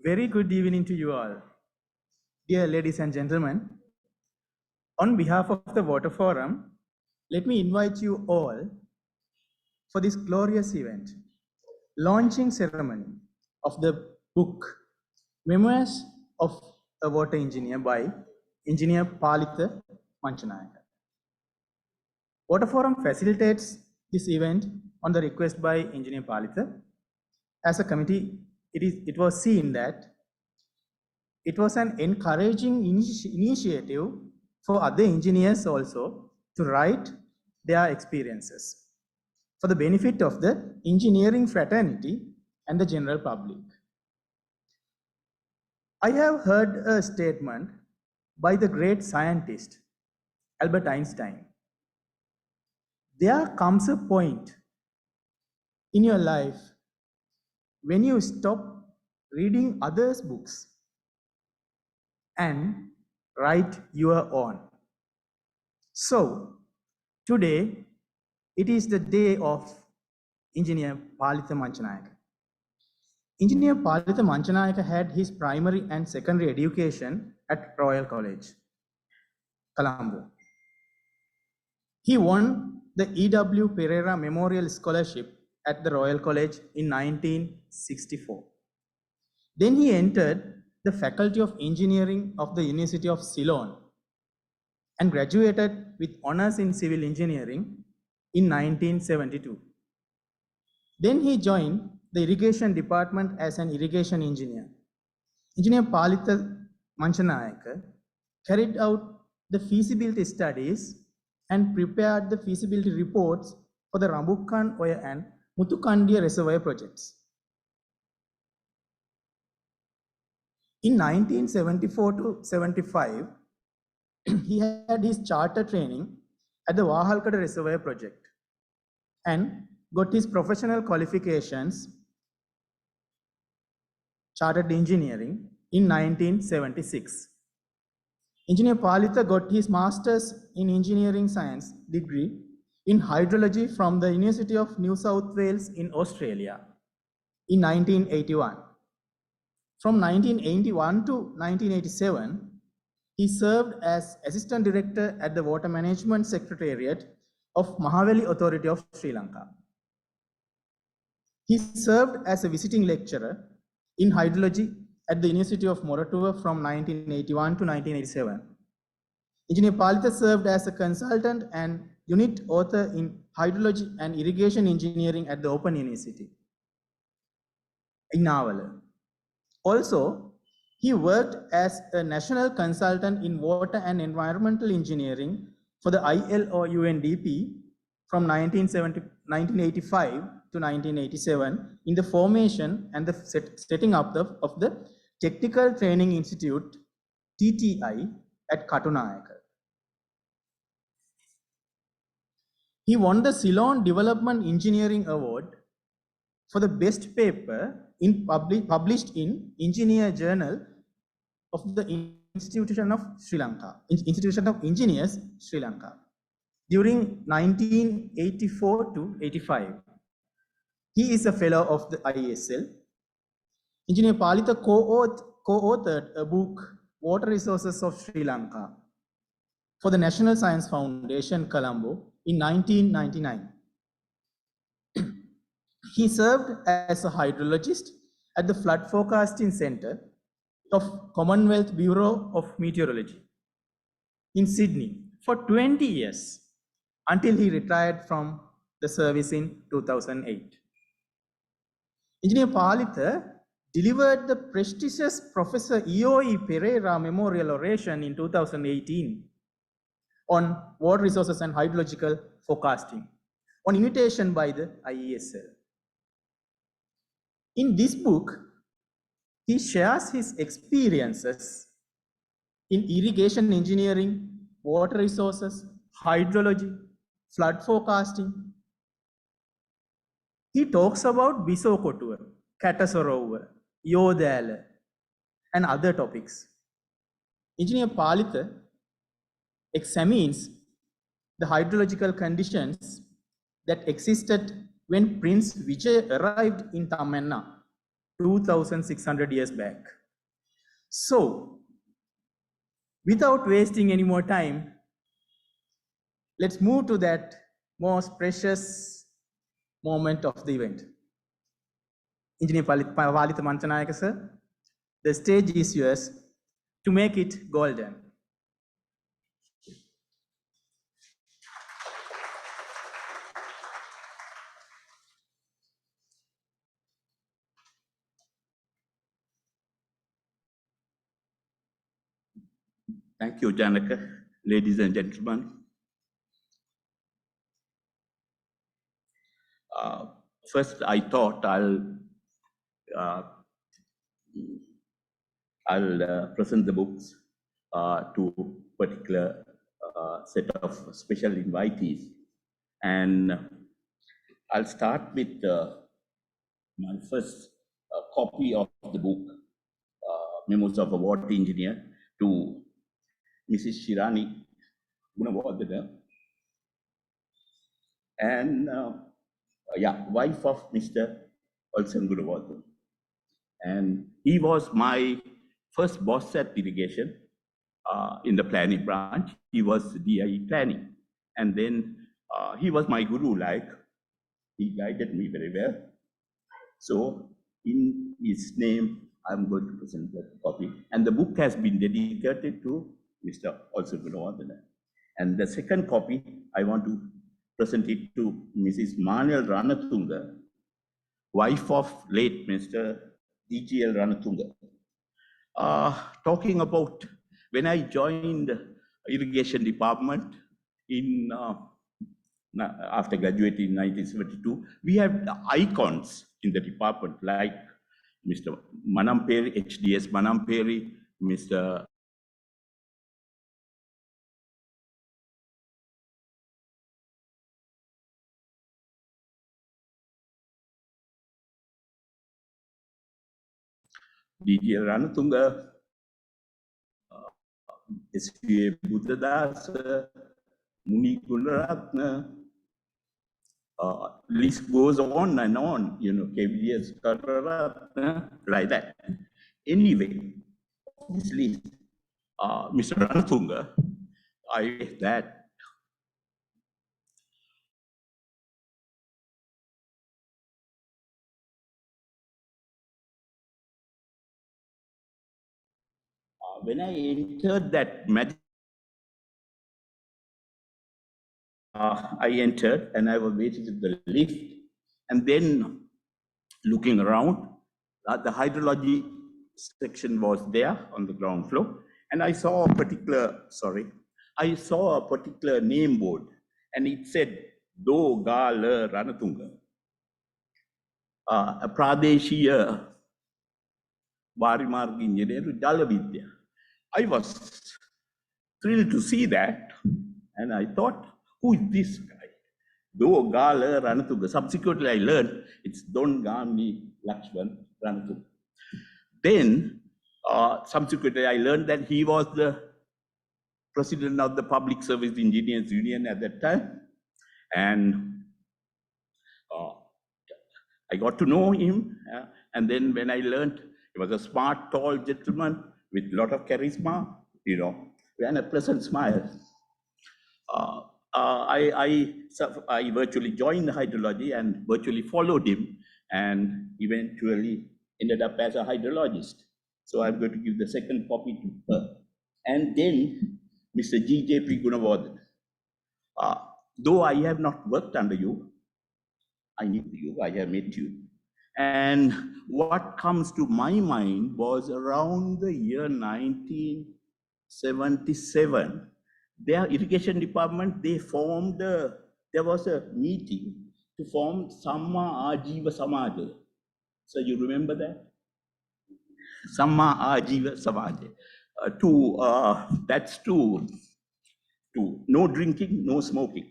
Very good evening to you all. Dear ladies and gentlemen, on behalf of the Water Forum, let me invite you all for this glorious event, launching ceremony of the book Memoirs of a Water Engineer by Engineer Palitha Manchanayaka. Water Forum facilitates this event on the request by Engineer Palitha. As a committee, it was seen that it was an encouraging initiative for other engineers also to write their experiences for the benefit of the engineering fraternity and the general public. I have heard a statement by the great scientist Albert Einstein. There comes a point in your life when you stop reading others' books and write your own. So, today, it is the day of Engineer Palitha Manchanayaka. Engineer Palitha Manchanayaka had his primary and secondary education at Royal College, Colombo. He won the E.W. Pereira Memorial Scholarship at the Royal College in 1964. Then he entered the Faculty of Engineering of the University of Ceylon and graduated with honors in civil engineering in 1972. Then he joined the irrigation department as an irrigation engineer. Engineer Palitha Manchanayaka carried out the feasibility studies and prepared the feasibility reports for the Rambukkan Oya and Muthukandiya reservoir projects. In 1974 to 75, he had his charter training at the Wahalkada Reservoir project and got his professional qualifications, chartered engineering, in 1976. Engineer Palitha got his master's in engineering science degree in hydrology from the University of New South Wales in Australia in 1981. From 1981 to 1987, he served as Assistant Director at the Water Management Secretariat of Mahaweli Authority of Sri Lanka. He served as a visiting lecturer in hydrology at the University of Moratuwa from 1981 to 1987. Engineer Palitha served as a consultant and unit author in hydrology and irrigation engineering at the Open University in Navala. Also, he worked as a national consultant in water and environmental engineering for the ILO UNDP from 1985 to 1987 in the formation and the setting up of the Technical Training Institute, TTI, at Katunayaka. He won the Ceylon Development Engineering Award for the best paper published in Engineer Journal of the Institution of Sri Lanka, Institution of Engineers, Sri Lanka, during 1984 to 85. He is a fellow of the IESL. Engineer Palitha co-authored a book, Water Resources of Sri Lanka, for the National Science Foundation, Colombo, in 1999. He served as a hydrologist at the Flood Forecasting Center of Commonwealth Bureau of Meteorology in Sydney for 20 years until he retired from the service in 2008. Engineer Palitha delivered the prestigious Professor E.O.E. Pereira Memorial Oration in 2018 on water resources and hydrological forecasting on invitation by the IESL. In this book, he shares his experiences in irrigation engineering, water resources, hydrology, flood forecasting. He talks about Bisokotuwa, Katasorowa, Yodala, and other topics. Engineer Palitha examines the hydrological conditions that existed when Prince Vijay arrived in Tamanna 2,600 years back. So, without wasting any more time, let's move to that most precious moment of the event. Engineer Palita Manchanayaka, sir, the stage is yours to make it golden. Thank you, Janaka. Ladies and gentlemen. First, I thought I'll present the books to particular set of special invitees. And I'll start with my first copy of the book, Memos of a Water Engineer, to Mrs. Shirani Gunawardena, and wife of Mr. Olsen Gunawardena. And he was my first boss at irrigation in the planning branch. He was DIE planning. And then he was my guru, like he guided me very well. So in his name, I'm going to present the copy. And the book has been dedicated to Mr. Olsen Gunawardena. And the second copy, I want to present it to Mrs. Manuel Ranatunga, wife of late Mr. DGL Ranatunga. Talking about when I joined irrigation department in after graduating in 1972, we had icons in the department like Mr. Manamperi, HDS Manamperi, Mr. DGL Ranatunga, SPA Buddhadas, Muni Gunaratna, list goes on and on, KBS, like that. Anyway, this list, Mr. Ranatunga, I that when I entered that magic, I entered and I was waiting at the lift, and then looking around, the hydrology section was there on the ground floor, and I saw a particular name board, and it said Do Gala Ranatunga, a Pradeshiya Varimarg engineer Dalavidya. I was thrilled to see that, and I thought, who is this guy? Do Gala Ranatunga. Subsequently, I learned it's Don Gandhi Lakshman Ranatunga. Then, subsequently, I learned that he was the president of the Public Service Engineers Union at that time. And I got to know him. And then when I learned, he was a smart, tall gentleman with a lot of charisma, and a pleasant smile. I virtually joined the hydrology and virtually followed him, and eventually ended up as a hydrologist. So I'm going to give the second copy to her. And then Mr. G.J.P. Gunawardena. Though I have not worked under you, I knew you, I have met you. And what comes to my mind was around the year 1977, their irrigation department, they formed, there was a meeting to form Samma Ajiva Samaja. So you remember that? Samma Ajiva Samaja. That's to no drinking, no smoking.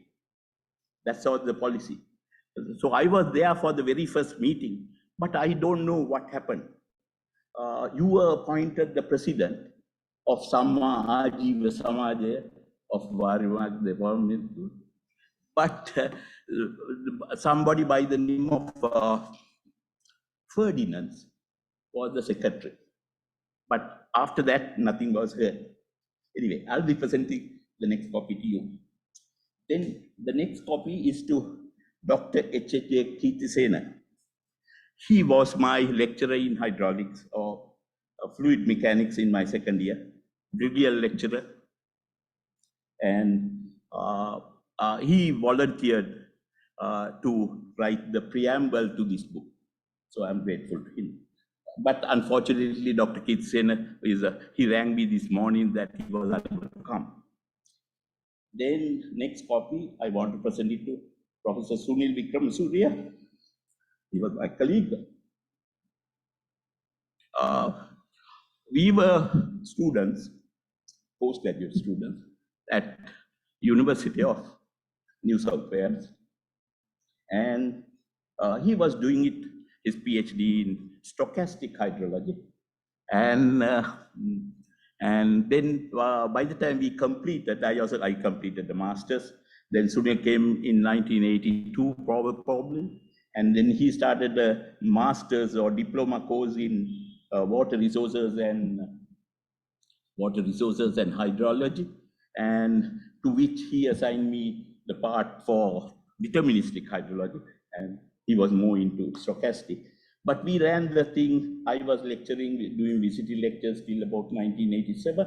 That's all the policy. So I was there for the very first meeting, but I don't know what happened. You were appointed the president of Samma Ajiva Samaja of Varimarg Department, but somebody by the name of Ferdinand was the secretary. But after that, nothing was heard. Anyway, I'll be presenting the next copy to you. Then the next copy is to Dr. H.H.A. Kirtisena. He was my lecturer in hydraulics or fluid mechanics in my second year, brilliant lecturer. And he volunteered to write the preamble to this book. So I'm grateful to him. But unfortunately, Dr. Kirtisena, he rang me this morning that he was unable to come. Then next copy, I want to present it to Professor Sunil Vikram Surya. He was my colleague. We were students, postgraduate students at University of New South Wales. And he was doing his PhD in stochastic hydrology. And then by the time we completed, I completed the master's. Then Sunil came in 1982, probably. And then he started a master's or diploma course in water resources and hydrology, and to which he assigned me the part for deterministic hydrology, and he was more into stochastic. But we ran the thing. I was lecturing, doing VCT lectures till about 1987,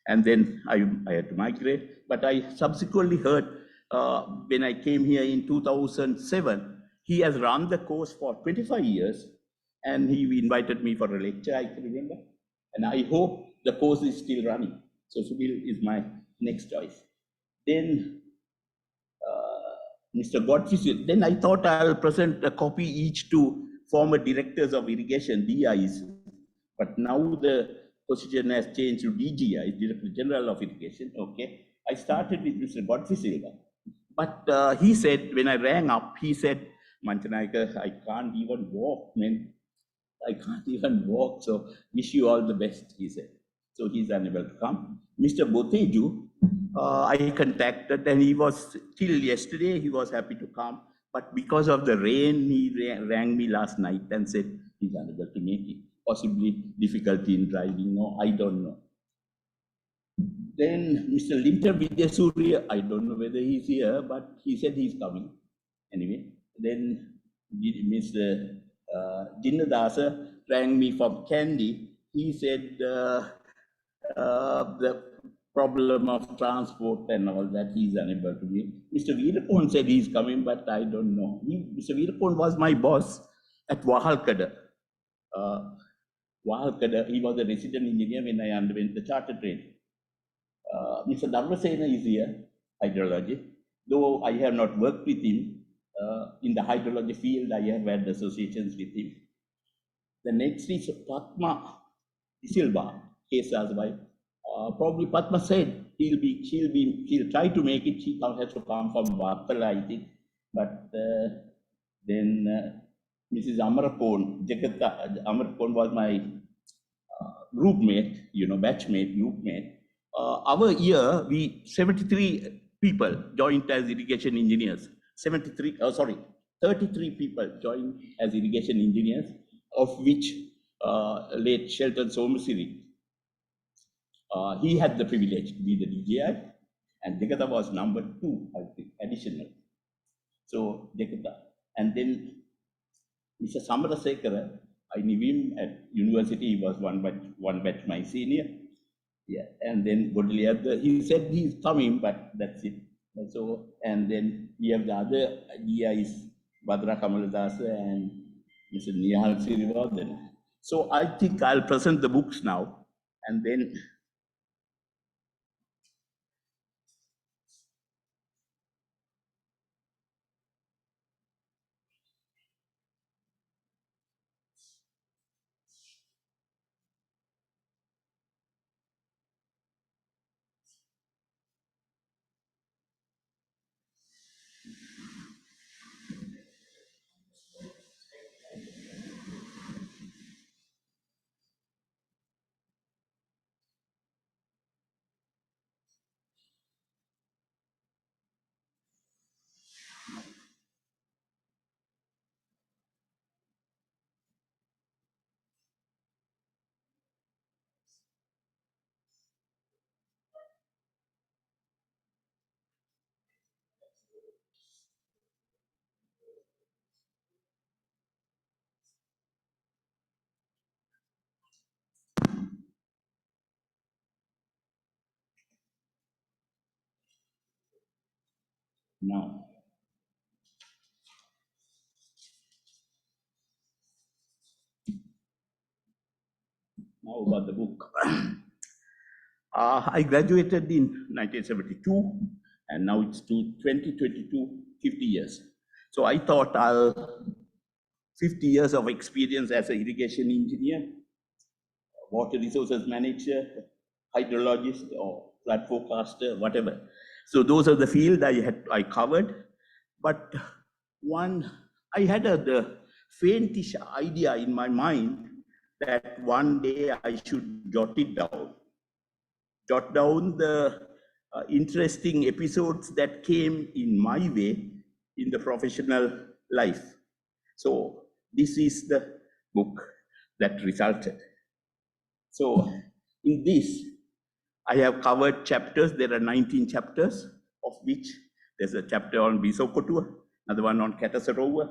and then I had to migrate. But I subsequently heard when I came here in 2007, he has run the course for 25 years, and he invited me for a lecture, I can remember. And I hope the course is still running. So Sunil is my next choice. Then Mr. Godfrey, then I thought I'll present a copy each to former directors of irrigation, DIs. But now the position has changed to DGI, Director General of Irrigation. Okay. I started with Mr. Godfrey Silva. But he said, when I rang up, he said, Manchanayaka, I can't even walk, man. I can't even walk, so wish you all the best, he said. So he's unable to come. Mr. Boteju, I contacted, and he was, till yesterday, he was happy to come. But because of the rain, he rang me last night and said he's unable to make it. Possibly difficulty in driving, or I don't know. Then Mr. Linter Vidyasuriya, I don't know whether he's here, but he said he's coming. Anyway, then Mr. Jinnadasa rang me from Kandy. He said the problem of transport and all that, he's unable to be. Mr. Veerapon said he's coming, but I don't know. Mr. Veerapon was my boss at Wahalkada. Wahalkada, he was a resident engineer when I underwent the charter training. Mr. Dharmasena is here, hydrology. Though I have not worked with him in the hydrology field, I have had associations with him. The next is Padma Silva, Kesa's wife. Probably Padma said she'll try to make it. She has to come from Vartala, I think. But then Mrs. Amarapon, Jakarta, Amarapon was my groupmate, batchmate, groupmate. Our year, 73 people joined as irrigation engineers. 33 people joined as irrigation engineers, of which late Shelton Somasiri, he had the privilege to be the DJI, and Jakarta was number 2, I think, additional. So Jakarta. And then Mr. Samarasekara, I knew him at university. He was one batch my senior. Yeah, and then Godlier, he said he's coming, but that's it. So, and then we have the other GIs, Badra Kamaladasa and Mr. Nihal Sirivardhan. So I think I'll present the books now, and then Now, now about the book. I graduated in 1972, and now it's to 2022, 50 years. So I thought 50 years of experience as an irrigation engineer, water resources manager, hydrologist, or flood forecaster, whatever. So those are the field I covered. But I had the faintish idea in my mind that one day I should jot down the interesting episodes that came in my way in the professional life. So this is the book that resulted. So in this, I have covered chapters. There are 19 chapters, of which there's a chapter on Bisokotua, another one on Katasarowa.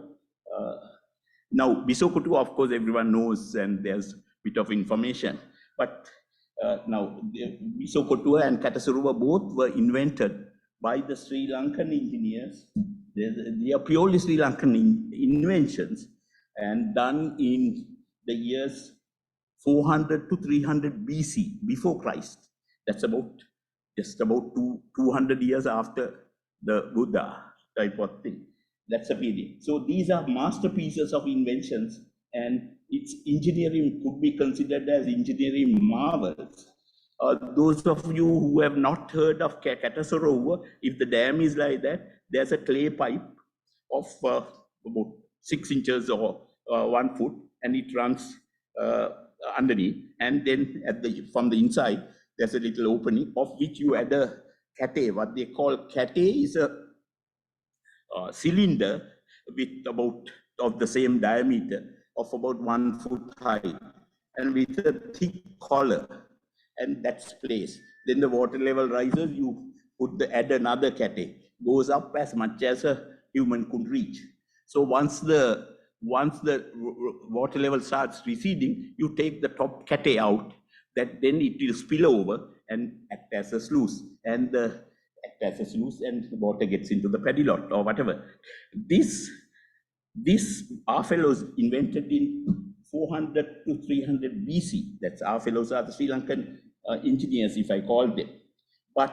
Now, Bisokotua, of course, everyone knows, and there's a bit of information. But now, Bisokotua and Katasarowa both were invented by the Sri Lankan engineers. They are purely Sri Lankan inventions and done in the years 400 to 300 BC, before Christ. That's just about 200 years after the Buddha type of thing. That's a period. So these are masterpieces of inventions, and its engineering could be considered as engineering marvels. Those of you who have not heard of Katasarowa, if the dam is like that, there's a clay pipe of about 6 inches or 1 foot, and it runs underneath, and then from the inside there's a little opening of which you add a kate. What they call kate is a cylinder with about of the same diameter of about 1 foot high and with a thick collar, and that's placed. Then the water level rises, you add another kate, goes up as much as a human could reach. So once the water level starts receding, you take the top kate out, that then it will spill over and act as a sluice, and the water gets into the paddy lot or whatever. This our fellows invented in 400 to 300 BC. That's our fellows are the Sri Lankan engineers, if I call them. But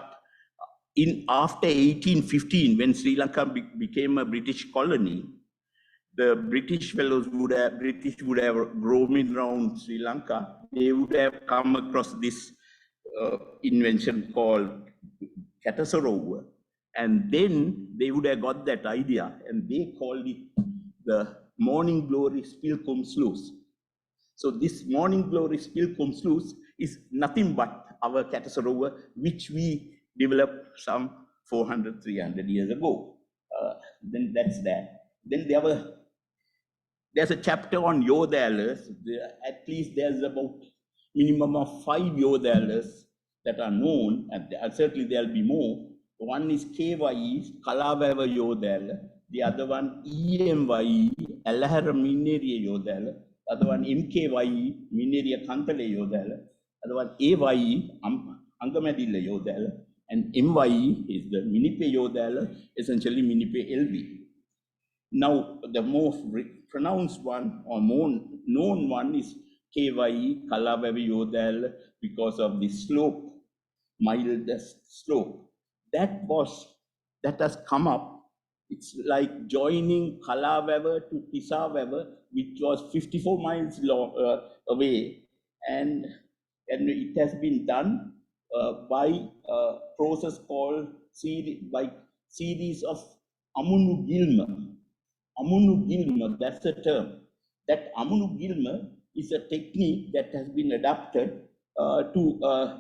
after 1815, when Sri Lanka became a British colony, the British fellows would have roaming around Sri Lanka. They would have come across this invention called Katasarowa, and then they would have got that idea, and they called it the Morning Glory Spilcombe Sluice. So this Morning Glory Spilcombe Sluice is nothing but our Katasarowa, which we developed some 400, 300 years ago. Then that's that. Then there's a chapter on Yodalas. At least there's about minimum of 5 Yodalas that are known, and certainly there'll be more. One is KYE, Kalavava Yodala. The other one EMYE, Alahara Mineria Yodala. Other one MKYE, Mineria Kantale Yodala. Other one AYE, Angamadilla Yodala. And MYE is the Minipe Yodala, essentially Minipe LV. Now, the more pronounced one or more known one is KYE, Kalavavi Yodala, because of the slope, mildest slope. That has come up. It's like joining Kalavavi to Tisavavi, which was 54 miles away, and it has been done by a process called series of Amunu Gilmer, that's the term. That Amunu Gilmer is a technique that has been adapted to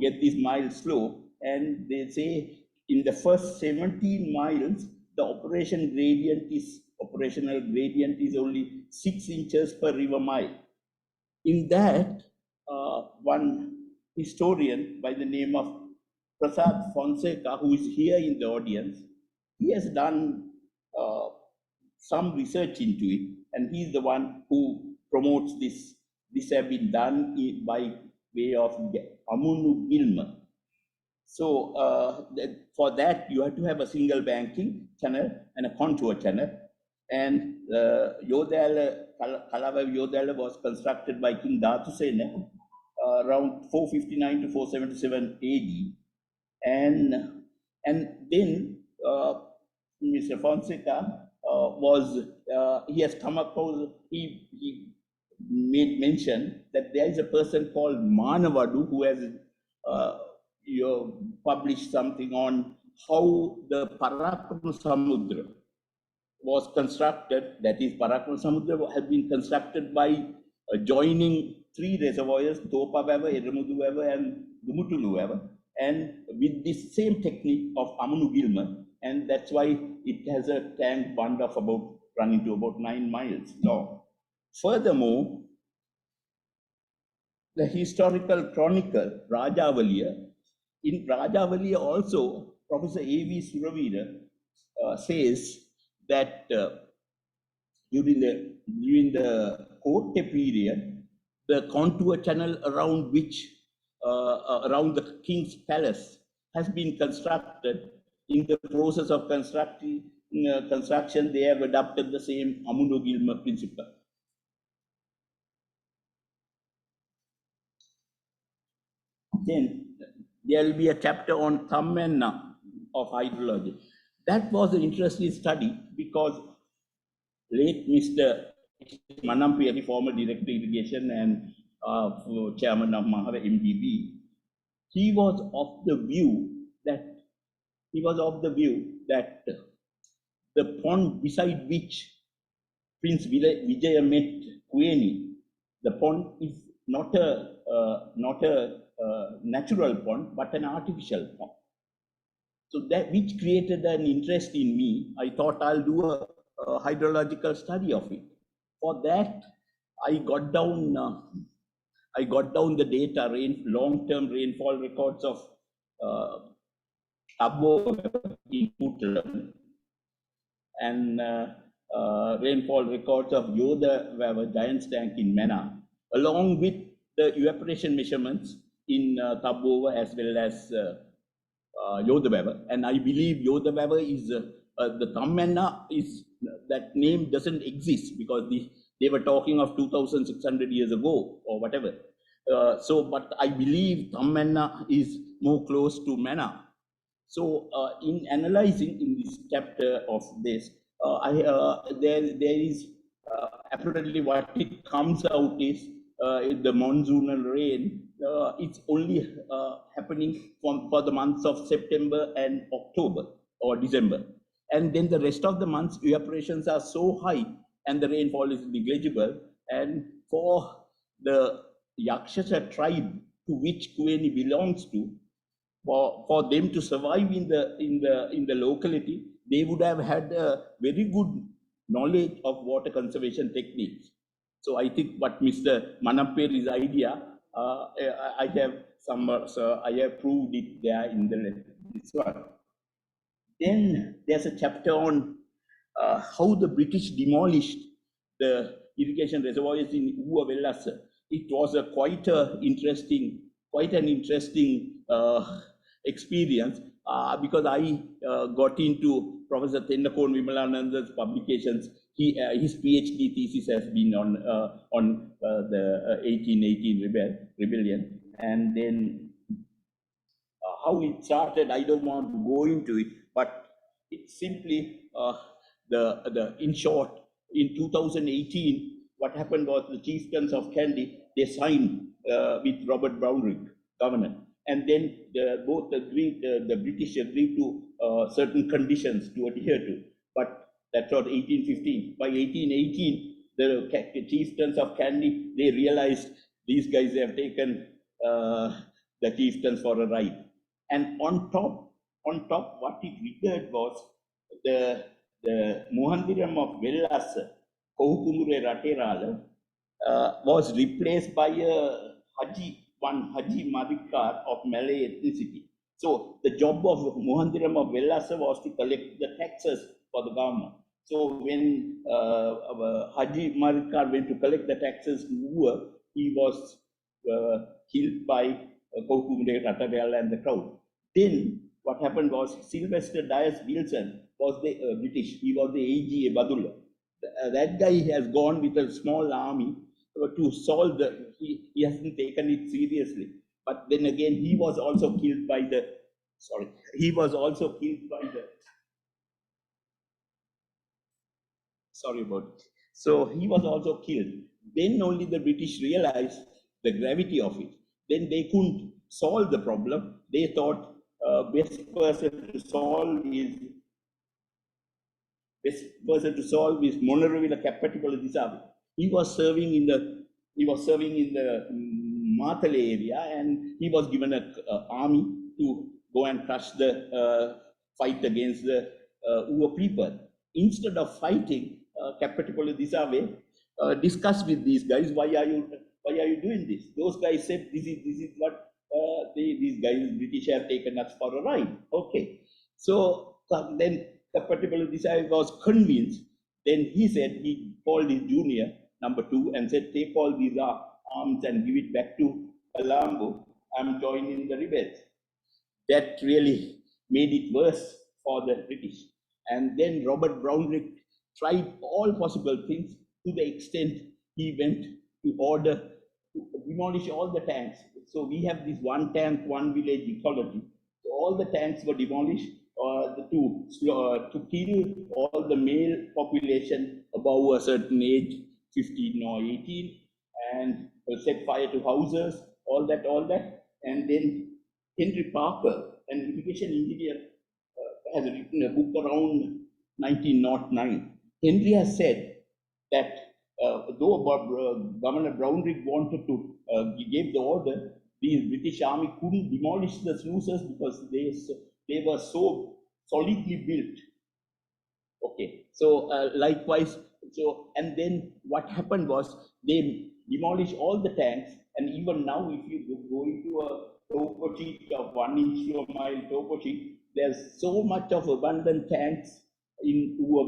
get this mild slope. And they say in the first 17 miles, the operational gradient is only 6 inches per river mile. In that, one historian by the name of Prasad Fonseca, who is here in the audience, he has done some research into it, and he's the one who promotes this. This has been done by way of Amunu Gilmer. So for that, you have to have a single banking channel and a contour channel. And Yodala, Kalava Yodala was constructed by King Dhatusena around 459 to 477 AD. And then Mr. Fonseca he has come across, he made mention that there is a person called Manavadu who has published something on how the Parakrama Samudra was constructed. That is, Parakrama Samudra has been constructed by joining three reservoirs, Topa Weber, Edamudu Weber, and Dumutulu Weber, and with this same technique of Amunu Gilmer, and that's why it has a tank bund of about running to about 9 miles long. Furthermore, the historical chronicle Rajavaliya, in Rajavaliya also, Professor A.V. Suravira says that during the Kotte period, the contour channel around which around the king's palace has been constructed. In the process of construction, they have adopted the same Amuno Gilmer principle. Then there will be a chapter on Thammenna of hydrology. That was an interesting study because late Mr. Manamperi, former director Irrigation and chairman of Mahara MDB, he was of the view that the pond beside which Prince Vijaya met Queni, the pond is not a natural pond but an artificial pond. So that which created an interest in me. I thought I'll do a hydrological study of it. For that, I got down the data, long-term rainfall records of Abo in Puttalam, and rainfall records of Yoda Weber Giant's Tank in Mena, along with the evaporation measurements in Tabova as well as Yoda Weber. And I believe Yoda Weber is the Thammenna is, that name doesn't exist because they were talking of 2,600 years ago or whatever. But I believe Thammenna is more close to Mena. So in analyzing in this chapter of this, there is apparently what it comes out is the monsoonal rain. It's only happening for the months of September and October or December. And then the rest of the months, evaporations are so high and the rainfall is negligible. And for the Yakshasa tribe to which Kueni belongs to, for them to survive in the locality, they would have had a very good knowledge of water conservation techniques. So I think what Mr. Manamperi's idea, I have proved it there in this one. Then there's a chapter on how the British demolished the irrigation reservoirs in Ua Vellasa. It was quite an interesting experience because I got into Professor Tendakon Vimalananda's publications. His PhD thesis has been on the 1818 rebellion, and then how it started. I don't want to go into it, but it's simply in short, in 2018, what happened was the chieftains of Kandy, they signed with Robert Brownrigg, governor, and then both agreed, the British agreed to certain conditions to adhere to. But that's what 1815. By 1818, the chieftains of Kandy, they realized these guys have taken the chieftains for a ride. And on top, what it triggered was the Muhandiram of Vellasa, Kohukumure Raterala, was replaced by one Haji Marikar of Malay ethnicity. So the job of Muhandiram of Vellasa was to collect the taxes for the government. So when Haji Marikar went to collect the taxes in Ua, he was killed by Kohukumure Raterala and the crowd. Then what happened was Sylvester Dyas Wilson was the British. He was the AGA Badulla. That guy has gone with a small army to solve the. He hasn't taken it seriously. But then again, he was also killed by the. Sorry, he was also killed by the. Sorry about it. So he was also killed. Then only the British realized the gravity of it. Then they couldn't solve the problem. They thought best person to solve is Monorovila Kapatipola Disavi. He was serving in the Matale area, and he was given an army to go and crush the fight against the Uwa people. Instead of fighting, Kapatipola Disave discussed with these guys, why are you doing this? Those guys said, this is what these guys, British, have taken us for a ride. Okay. So then Kapatipola Disave was convinced. Then he said, he called his junior, number 2, and said, take all these arms and give it back to Colombo. I'm joining the rebels. That really made it worse for the British. And then Robert Brownrigg tried all possible things to the extent he went to order to demolish all the tanks. So we have this one tank, one village ecology. So all the tanks were demolished to kill all the male population above a certain age, 15 or 18, and set fire to houses, all that. And then Henry Parker, an irrigation engineer, has written a book around 1909. Henry has said that though Governor Brownrigg wanted to give the order, the British Army couldn't demolish the sluices because they were so solidly built. Okay, so likewise, and then what happened was they demolished all the tanks, and even now, if you go into a topo sheet of 1 inch to a mile topo sheet, there's so much of abundant tanks in Uva.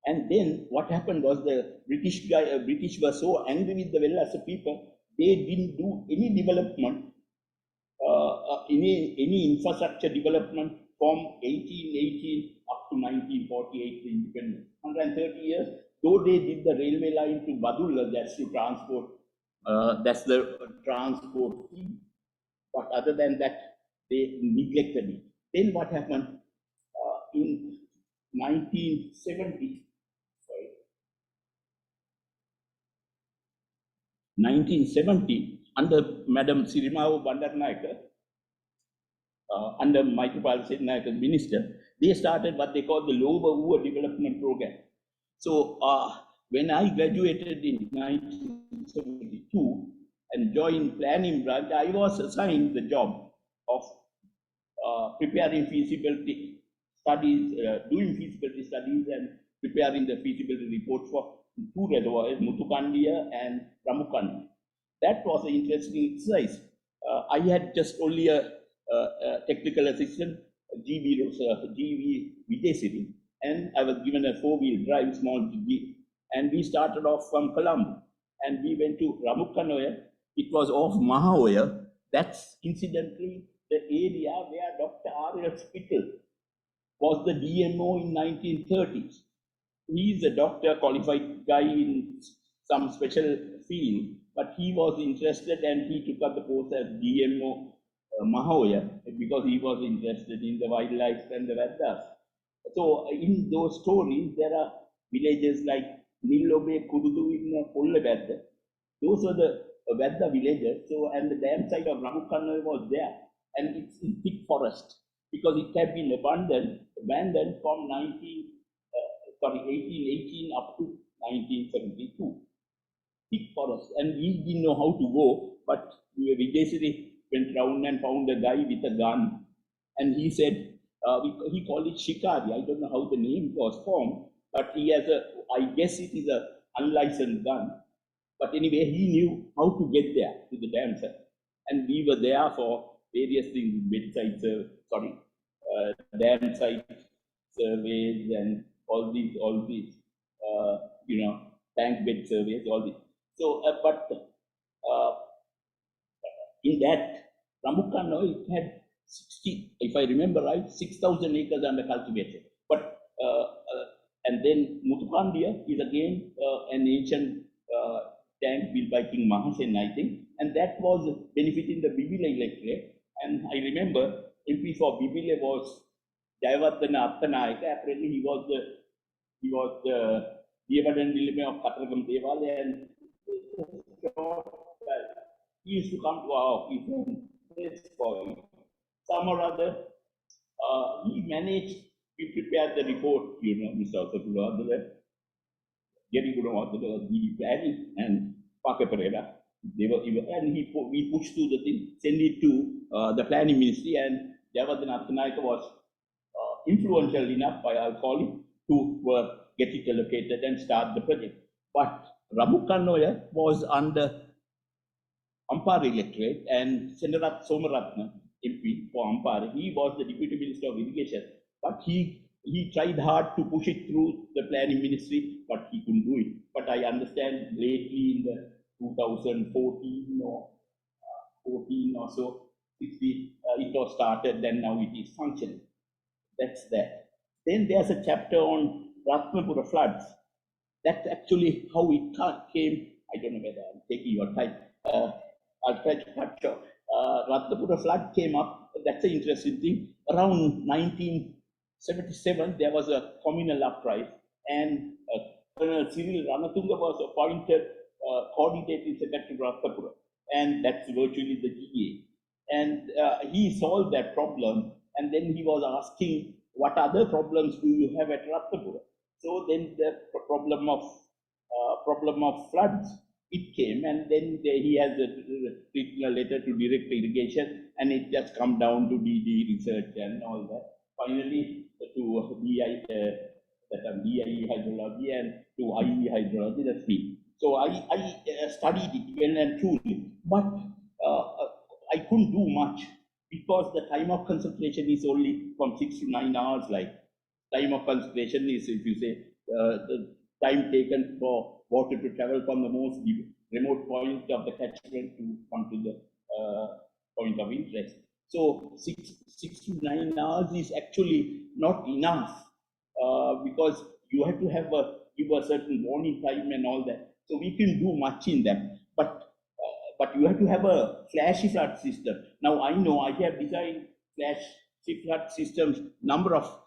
And then what happened was the British were so angry with the Vellasa people, they didn't do any development, any infrastructure development from 1818 up to 1948, the independence. 130 years, though they did the railway line to Badulla, that's to transport, that's the transport fee. But other than that, they neglected it. Then what happened in 1970? 1970, under Madam Sirimao Bandaranaike, under Maithripala Sirinayaka's minister, they started what they call the Lower Uva Development Program. So when I graduated in 1972 and joined planning branch, I was assigned the job of preparing feasibility studies, doing feasibility studies and preparing the feasibility report for 2 reservoirs, Muthukandiya and Ramukandiya. That was an interesting exercise. I had just only a technical assistant, GV Vijay, and I was given a 4-wheel drive, small GV, and we started off from Colombo, and we went to Ramukandiya. It was off Mahaoya. That's incidentally the area where Dr. R.L. Spittle was the DMO in 1930s. He's a doctor, qualified guy in some special field, but he was interested and he took up the post as DMO Mahaoya because he was interested in the wildlife and the Vedas. So in those stories, there are villages like Nilobe, Kurudu in Pollebedda. Those are the Vedda villages. So, and the dam site of Ramukanna was there, and it's in thick forest because it had been abandoned from 1818 up to 1972. Thick forest, and we didn't know how to go, but Vijay went round and found a guy with a gun, and he said, he called it Shikari. I don't know how the name was formed, but he has I guess it is a unlicensed gun. But anyway, he knew how to get there to the dam site. And we were there for various things, dam site surveys and all these, tank bed surveys, all these. So, in that, Ramukanna it had 60, if I remember right, 6,000 acres under cultivation. But and then Muthukandia is again an ancient tank built by King Mahasen, I think, and that was benefiting the Bibile electorate. And I remember MP for Bibile was Jayawardena Attanayaka. Apparently, he was the Devadan Nilime of Kataragam Deval, and he used to come to our office and press for him. Some or other, he managed, we prepared the report, Mr. Asatullah, Gary Gunawadha, the planning, and Paka Pereira. And we pushed through the thing, send it to the planning ministry, and Jayawardena Attanayaka was influential enough, I'll call it, to get it allocated and start the project. But Ramukannoya was under Ampara electorate, and Senarath Somaratna, MP for Ampara, he was the Deputy Minister of Irrigation, but he tried hard to push it through the planning ministry, but he couldn't do it. But I understand lately in the 2014 or 14 or so, it was started, then now it is functioning. That's that. Then there's a chapter on Radhapura Floods. That's actually how it came. I don't know whether I'm taking your time. I'll try to cut short. Radhapura flood came up. That's an interesting thing. Around 1977, there was a communal uprising, and Colonel Cyril Ranatunga was appointed coordinating secretary to Radhapura, and that's virtually the GA. And he solved that problem, and then he was asking, what other problems do you have at Radhapura? So then the problem of floods, it came, and then he has written a letter to direct irrigation, and it just come down to DD research and all that. Finally, to DIE hydrology and to IE hydrology, that's me. So I studied it well and truly, but I couldn't do much because the time of concentration is only from 6 to 9 hours. Like time of concentration is, if you say, the time taken for water to travel from the most remote point of the catchment to come to the point of interest. So 6 to 9 hours is actually not enough because you have to give a certain warning time and all that. So we can do much in that, but you have to have a flashy flood system. Now I know I have designed flashy flood systems, number of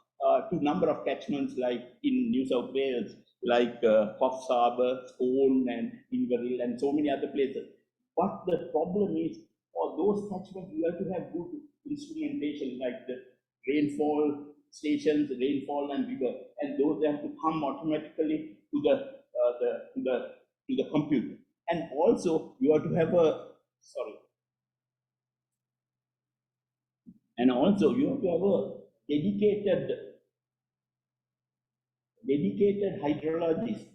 catchments like in New South Wales, like Coffs Harbour, Scone and Inverell and so many other places. But the problem is, for those catchments, you have to have good instrumentation like the rainfall stations, rainfall and river, and those have to come automatically to the computer. And also you have to have a dedicated hydrologist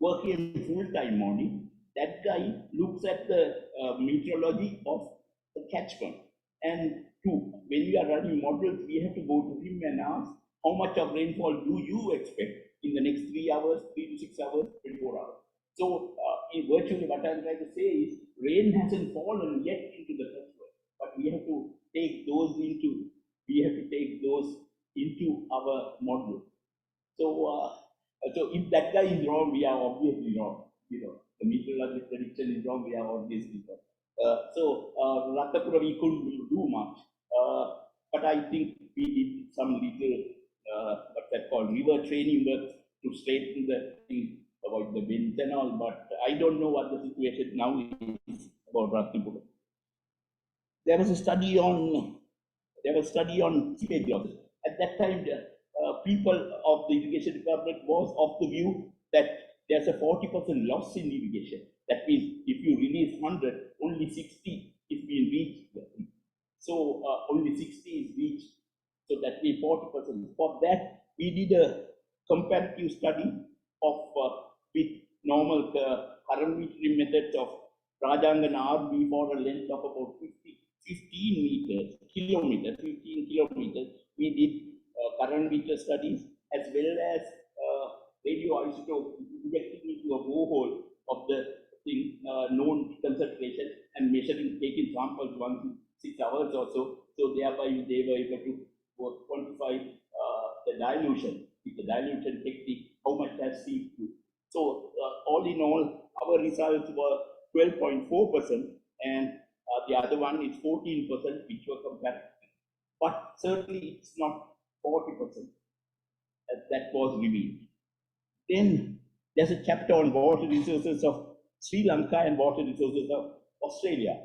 working full-time morning. That guy looks at the meteorology of the catchment. And when we are running models, we have to go to him and ask, how much of rainfall do you expect in the next 3 hours, 3 to 6 hours, 24 hours? So virtually what I'm trying to say is, rain hasn't fallen yet into the catchment, but we have to take those into our model. So if that guy is wrong, we are obviously wrong. The meteorological prediction is wrong, we are obviously wrong. So Radhapura, we couldn't do much, but I think we did some little what's that called, river training work to straighten the thing, avoid the winds and all. But I don't know what the situation now is about Radhapura. There was a study on seepage losses. At that time, people of the irrigation department was of the view that there's a 40% loss in irrigation. That means if you release 100, only 60 is being reached. So only 60 is reached. So that means 40%. For that, we did a comparative study of with normal current metering methods of Rajangan RB for a length of about 15 kilometers. We did current meter studies as well as radioisotope injecting into a borehole of the thing, known concentration and measuring, taking samples once 6 hours or so. So thereby they were able to quantify the dilution, if the dilution technique, how much has seeped through. So all in all, our results were 12.4%, and the other one is 14%, which were comparative. But certainly it's not 40%. That was revealed. Then there's a chapter on water resources of Sri Lanka and water resources of Australia.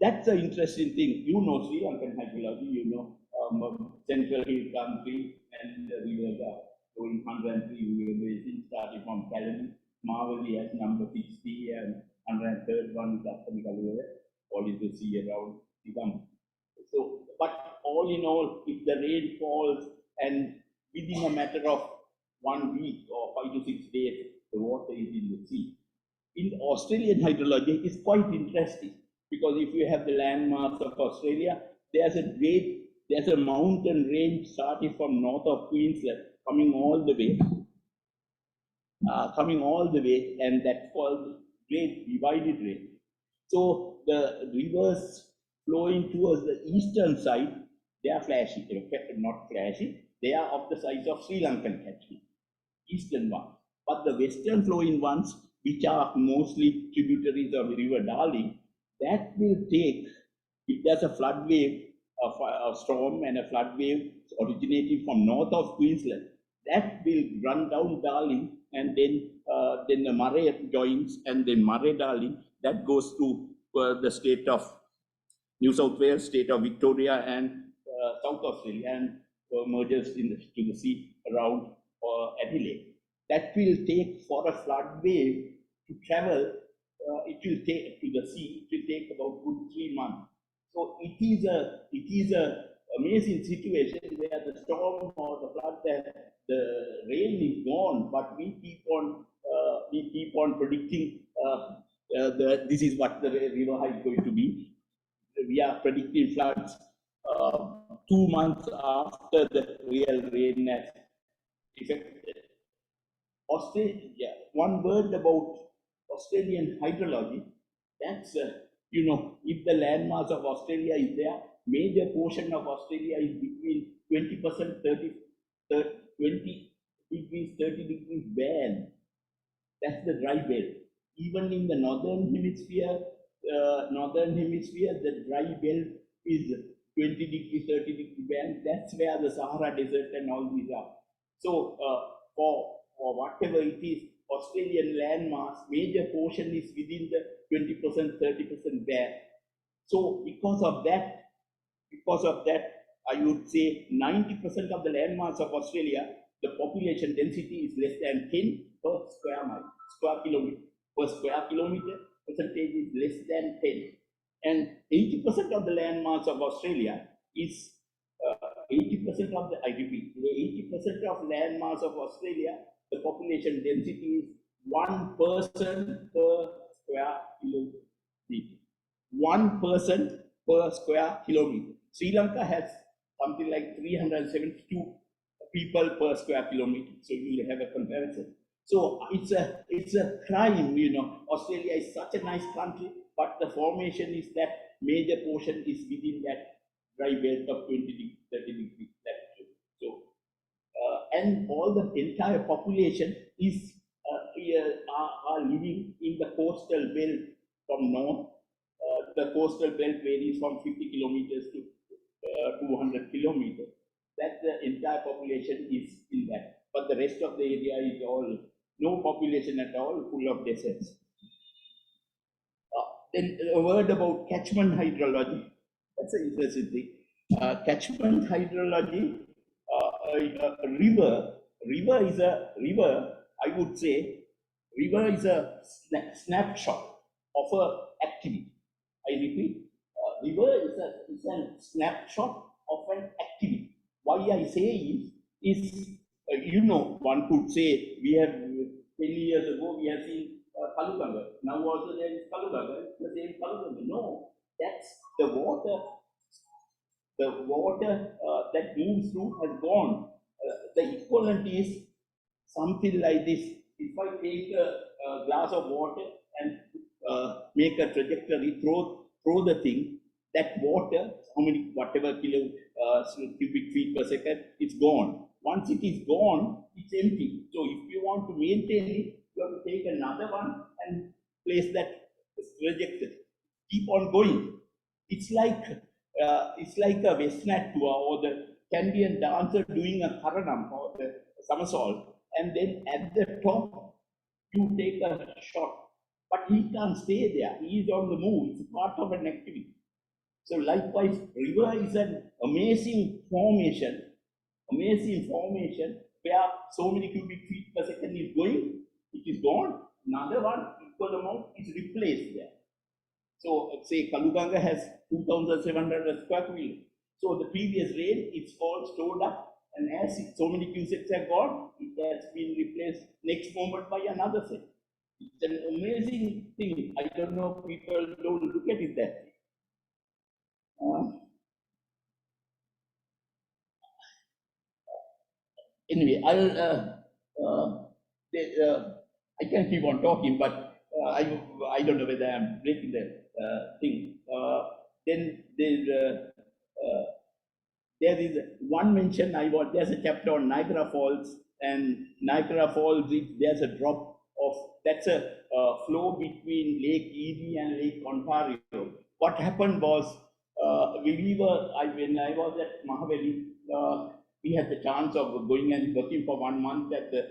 That's an interesting thing. You know Sri Lankan hydrology, you know central hill country, and the rivers are going 103 river basin, starting from Kalutara, Marveli as number 60, and 103rd one is Kalutara, all is the sea around Sigam. So, but all in all, if the rain falls and within a matter of 1 week or 5 to 6 days, the water is in the sea. In Australian hydrology, it's quite interesting, because if you have the landmass of Australia, there's a mountain range starting from north of Queensland, coming all the way, and that's called Great Divided Range. So the rivers flowing towards the eastern side, they are flashy, not flashy, they are of the size of Sri Lankan catchment, eastern one. But the western flowing ones, which are mostly tributaries of the River Darling, that will take, if there's a flood wave, a storm and a flood wave originating from north of Queensland, that will run down Darling, and then the Murray joins, and then Murray Darling, that goes to the state of New South Wales, state of Victoria, and South Australia, and merges into the sea around Adelaide. That will take, for a flood wave to travel, it will take to the sea, it will take about good 3 months. So it is a amazing situation where the storm or the flood, the rain is gone, but we keep on predicting this is what the river height is going to be. We are predicting floods 2 months after the real rain has affected. Australia, one word about Australian hydrology. That's if the landmass of Australia is there, major portion of Australia is between 20%, 20 degrees, 30 degrees band. That's the dry belt. Even in the northern hemisphere, the dry belt is 20 degrees, 30 degree band. That's where the Sahara Desert and all these are. So for whatever it is, Australian landmass, major portion is within the 20%, 30% band. So because of that, I would say 90% of the landmass of Australia, the population density is less than 10 per square kilometer. Per square kilometer, percentage is less than 10. And 80% of the landmass of Australia is 80% of the, I repeat, 80% of landmass of Australia, the population density is 1 person per square kilometer. 1 person per square kilometer. Sri Lanka has something like 372 people per square kilometer. So you will have a comparison. So it's a crime, Australia is such a nice country, but the formation is that major portion is within that dry belt of 20 degree, 30 degree latitude. So and all the entire population is are living in the coastal belt from north. The coastal belt varies from 50 kilometers to 200 kilometers. That the entire population is in that. But the rest of the area is all no population at all, full of deserts. Then a word about catchment hydrology. That's an interesting thing. Catchment hydrology, river is I would say, river is a snapshot of an activity. I repeat, river is a snapshot of an activity. Why I say is one could say we have 10 years ago we have seen Kalutara. Now also there is Kalutara, it's the same Kalutara. No, that's the water. The water that moves through has gone. The equivalent is something like this. If I take a glass of water and make a trajectory, throw the thing, that water, how many, whatever cubic feet per second, it's gone. Once it is gone, it's empty. So if you want to maintain it, you have to take another one and place that rejected. Keep on going. It's like a Western tour or the Canadian dancer doing a haranam or the somersault, and then at the top you take a shot. But he can't stay there. He is on the move. It's part of an activity. So likewise, river is an amazing formation where so many cubic feet per second is going, it is gone, another one equal amount is replaced there. So say Kaluganga has 2,700 square kilometers. So the previous rain, it's all stored up, and as so many cubics are gone, it has been replaced next moment by another set. It's an amazing thing. I don't know if people don't look at it that way. Anyway, I can keep on talking, but I don't know whether I'm breaking the thing. Then there is one mention there's a chapter on Niagara Falls, and Niagara Falls, there's a drop of, that's a flow between Lake Erie and Lake Ontario. What happened was, when I was at Mahaveli, we had the chance of going and working for 1 month at the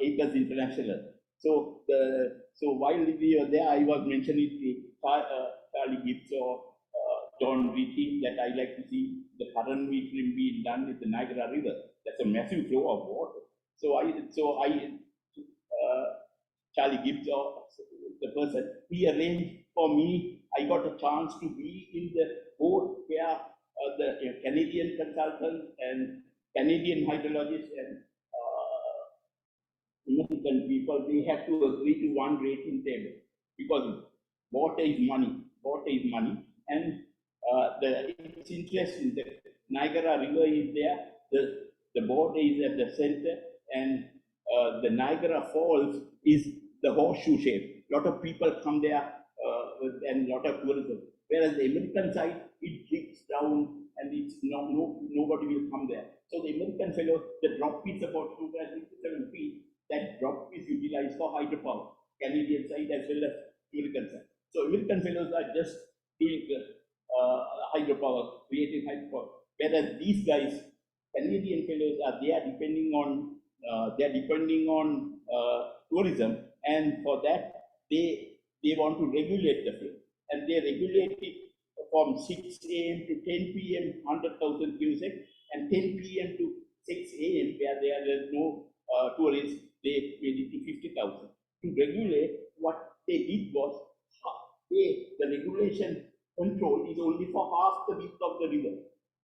Acres International. So while we were there, I was mentioning to Charlie Gibbs or John Ritchie that I like to see the current metering being done with the Niagara River. That's a massive flow of water. So Charlie Gibbs, the person, he arranged for me. I got a chance to be in the boat where the Canadian consultants and Canadian hydrologists and American people, they had to agree to one rating table because water is money. And it's interesting that Niagara River is there, the border is at the center, and the Niagara Falls is the horseshoe shape. A lot of people come there and a lot of tourism. Whereas the American side, it digs down and it's nobody will come there. So the American fellow, the drop is about 267 feet. That drop is utilized for hydropower, Canadian side as well as American side. So American fellows are just doing hydropower, creating hydropower. Whereas these guys, Canadian fellows, are depending on tourism, and for that they want to regulate the flow, and they regulate it from 6 a.m. to 10 p.m. 100,000 cubic, and 10 p.m. to 6 a.m. where there is no tourists, they made it to 50,000. To regulate, what they did was the regulation control is only for half the width of the river.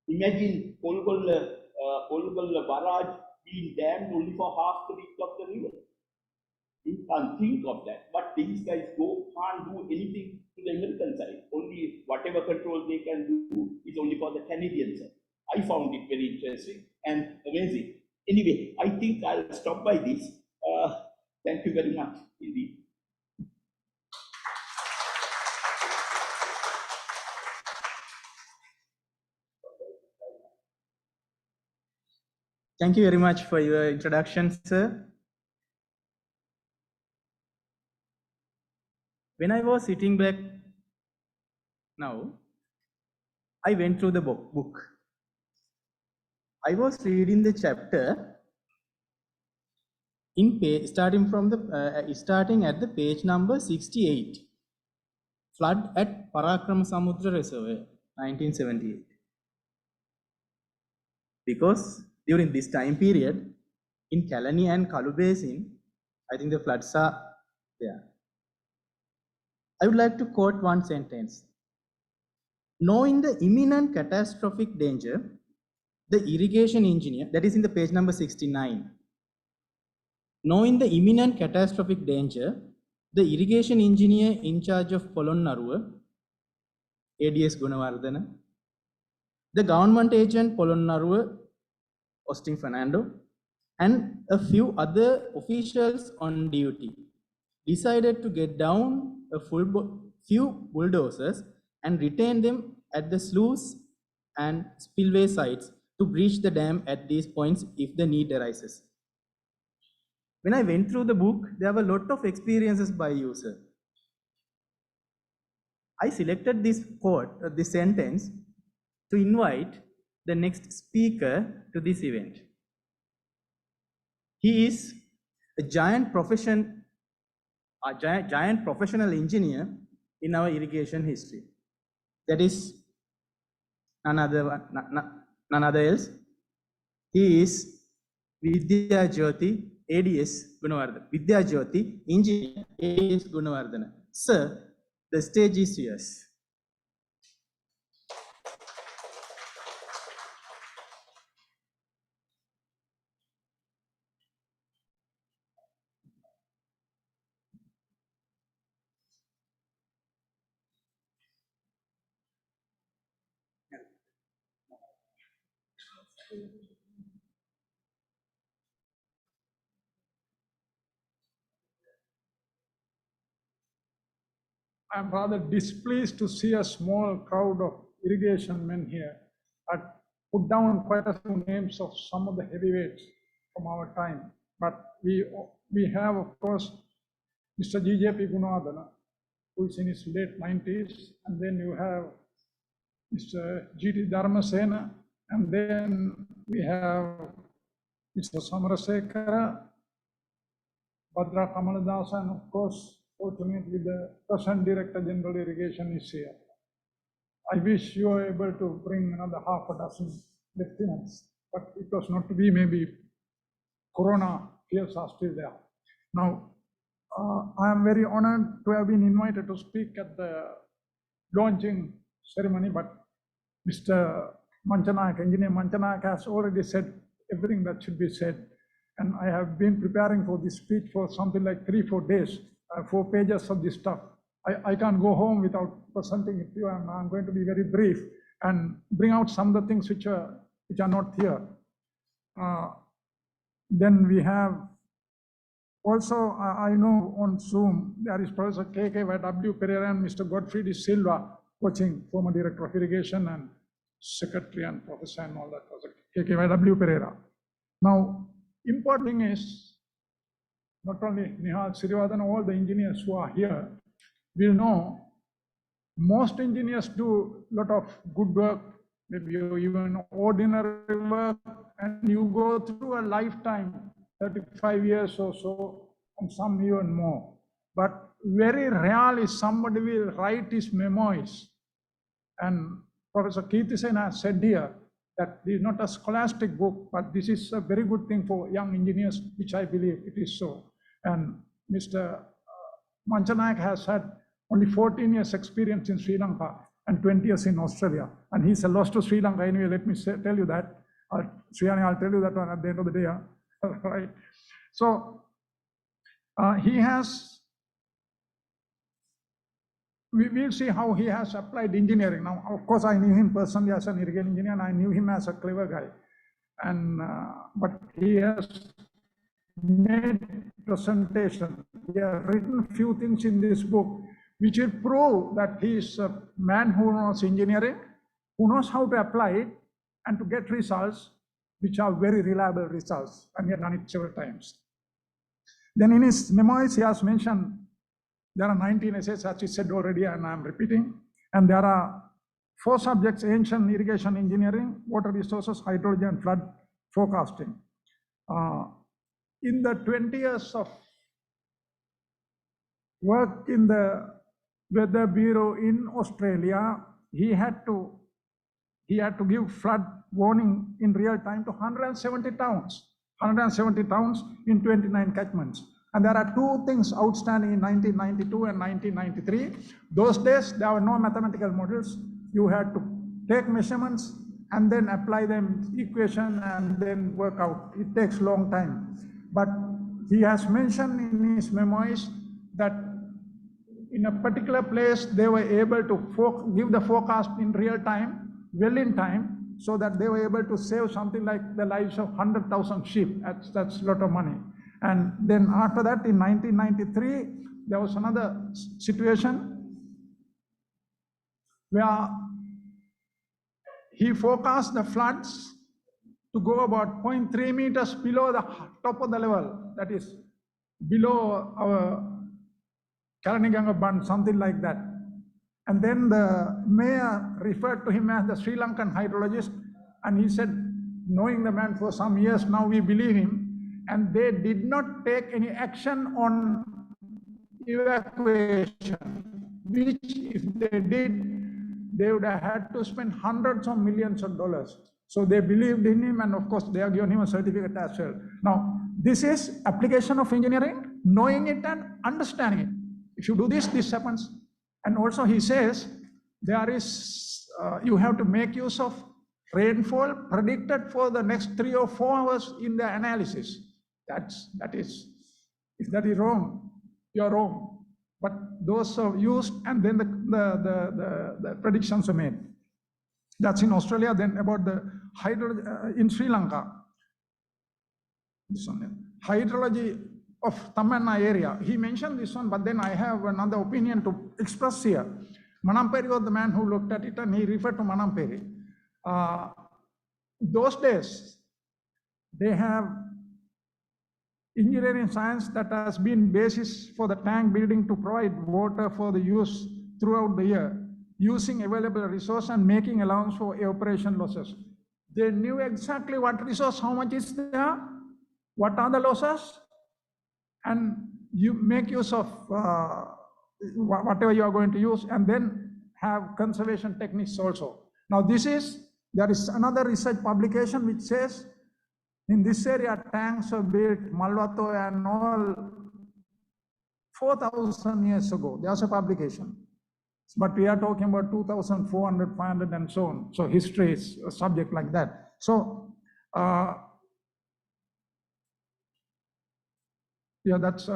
Imagine Polugalla barrage being dammed only for half the width of the river. You can't think of that. But these guys can't do anything to the American side. Only whatever control they can do is only for the Canadian side. I found it very interesting and amazing. Anyway, I think I'll stop by this. Thank you very much indeed. Thank you very much for your introduction, sir. When I was sitting back now, I went through the book. I was reading the chapter starting at the page number 68, flood at Parakrama Samudra Reservoir, 1978. Because during this time period, in Kalani and Kalu Basin, I think the floods are there. I would like to quote one sentence. Knowing the imminent catastrophic danger, the irrigation engineer, that is in the page number 69. Knowing the imminent catastrophic danger, the irrigation engineer in charge of Polonnaruwa, ADS Gunawardana, the government agent Polonnaruwa, Austin Fernando, and a few other officials on duty decided to get down a few bulldozers and retain them at the sluice and spillway sites to breach the dam at these points if the need arises. When I went through the book, there were a lot of experiences by user. I selected this quote, this sentence, to invite the next speaker to this event. He is a giant professional engineer in our irrigation history. That is none other else. He is Vidya Jyoti, ADS Gunawardhana. Vidya Jyoti, engineer, ADS Gunawardhana. Sir, the stage is yours. I'm rather displeased to see a small crowd of irrigation men here. I put down quite a few names of some of the heavyweights from our time, but we have, of course, Mr. GJP Gunawardhana, who is in his late 90s, and then you have Mr. GT Dharmasena, and then we have Mr. Samarasekara, Bhadra Kamaladasa, and of course, fortunately, the present Director General Irrigation is here. I wish you were able to bring another half a dozen lieutenants, but it was not to be. Maybe Corona fears are still there. Now, I am very honored to have been invited to speak at the launching ceremony, but Mr. Manchanayak, Engineer Manchanayak, has already said everything that should be said. And I have been preparing for this speech for something like 3-4 days. 4 pages of this stuff. I can't go home without presenting it to you, and I'm going to be very brief and bring out some of the things which are not here. Then we have also, I know on Zoom, there is Professor KK Pereira and Mr. Godfrey De Silva coaching, former Director of Irrigation and Secretary and Professor and all that, Professor KK Pereira. Now, important thing is, not only Nihal, Sirivadan, all the engineers who are here will know most engineers do a lot of good work, maybe even ordinary work, and you go through a lifetime, 35 years or so, and some even more. But very rarely somebody will write his memoirs. And Professor Kirtisen has said here that this is not a scholastic book, but this is a very good thing for young engineers, which I believe it is so. And Mr. Manchanayak has had only 14 years experience in Sri Lanka and 20 years in Australia. And he's a loss to Sri Lanka anyway, let me tell you that. Sriyani, I'll tell you that one at the end of the day. Right. So he has, we will see how he has applied engineering. Now, of course, I knew him personally as an irrigation engineer, and I knew him as a clever guy. And but he has made presentation. He has written few things in this book which will prove that he is a man who knows engineering, who knows how to apply it and to get results which are very reliable results, and he has done it several times. Then in his memoirs, he has mentioned there are 19 essays, as he said already, and I'm repeating, and there are 4 subjects: ancient irrigation engineering, water resources, hydrology, and flood forecasting. In the 20 years of work in the Weather Bureau in Australia, he had to give flood warning in real time to 170 towns in 29 catchments. And there are 2 things outstanding in 1992 and 1993. Those days, there were no mathematical models. You had to take measurements and then apply them equation and then work out. It takes a long time. But he has mentioned in his memoirs that in a particular place, they were able to give the forecast in real time, well in time, so that they were able to save something like the lives of 100,000 sheep. That's a lot of money. And then after that, in 1993, there was another situation where he forecast the floods to go about 0.3 meters below the top of the level, that is below our Kalaniganga Bund, something like that. And then the mayor referred to him as the Sri Lankan hydrologist, and he said, knowing the man for some years now, we believe him. And they did not take any action on evacuation, which if they did, they would have had to spend hundreds of millions of dollars. So they believed in him, and of course they have given him a certificate as well. Now, this is application of engineering, knowing it and understanding it. If you do this, this happens. And also he says, there is, you have to make use of rainfall predicted for the next 3 or 4 hours in the analysis. That is, if that is wrong, you're wrong. But those are used, and then the predictions are made. That's in Australia. Then about the hydrology in Sri Lanka, this one, hydrology of Tamanna area. He mentioned this one, but then I have another opinion to express here. Manamperi was the man who looked at it, and he referred to Manamperi. Those days, they have engineering science that has been basis for the tank building to provide water for the use throughout the year, using available resource and making allowance for evaporation losses. They knew exactly what resource, how much is there, what are the losses, and you make use of whatever you are going to use, and then have conservation techniques also. Now there is another research publication which says, in this area, tanks were built, Malvato and all, 4,000 years ago. There's a publication. But we are talking about 2,400, 500 and so on. So history is a subject like that. So, yeah, that's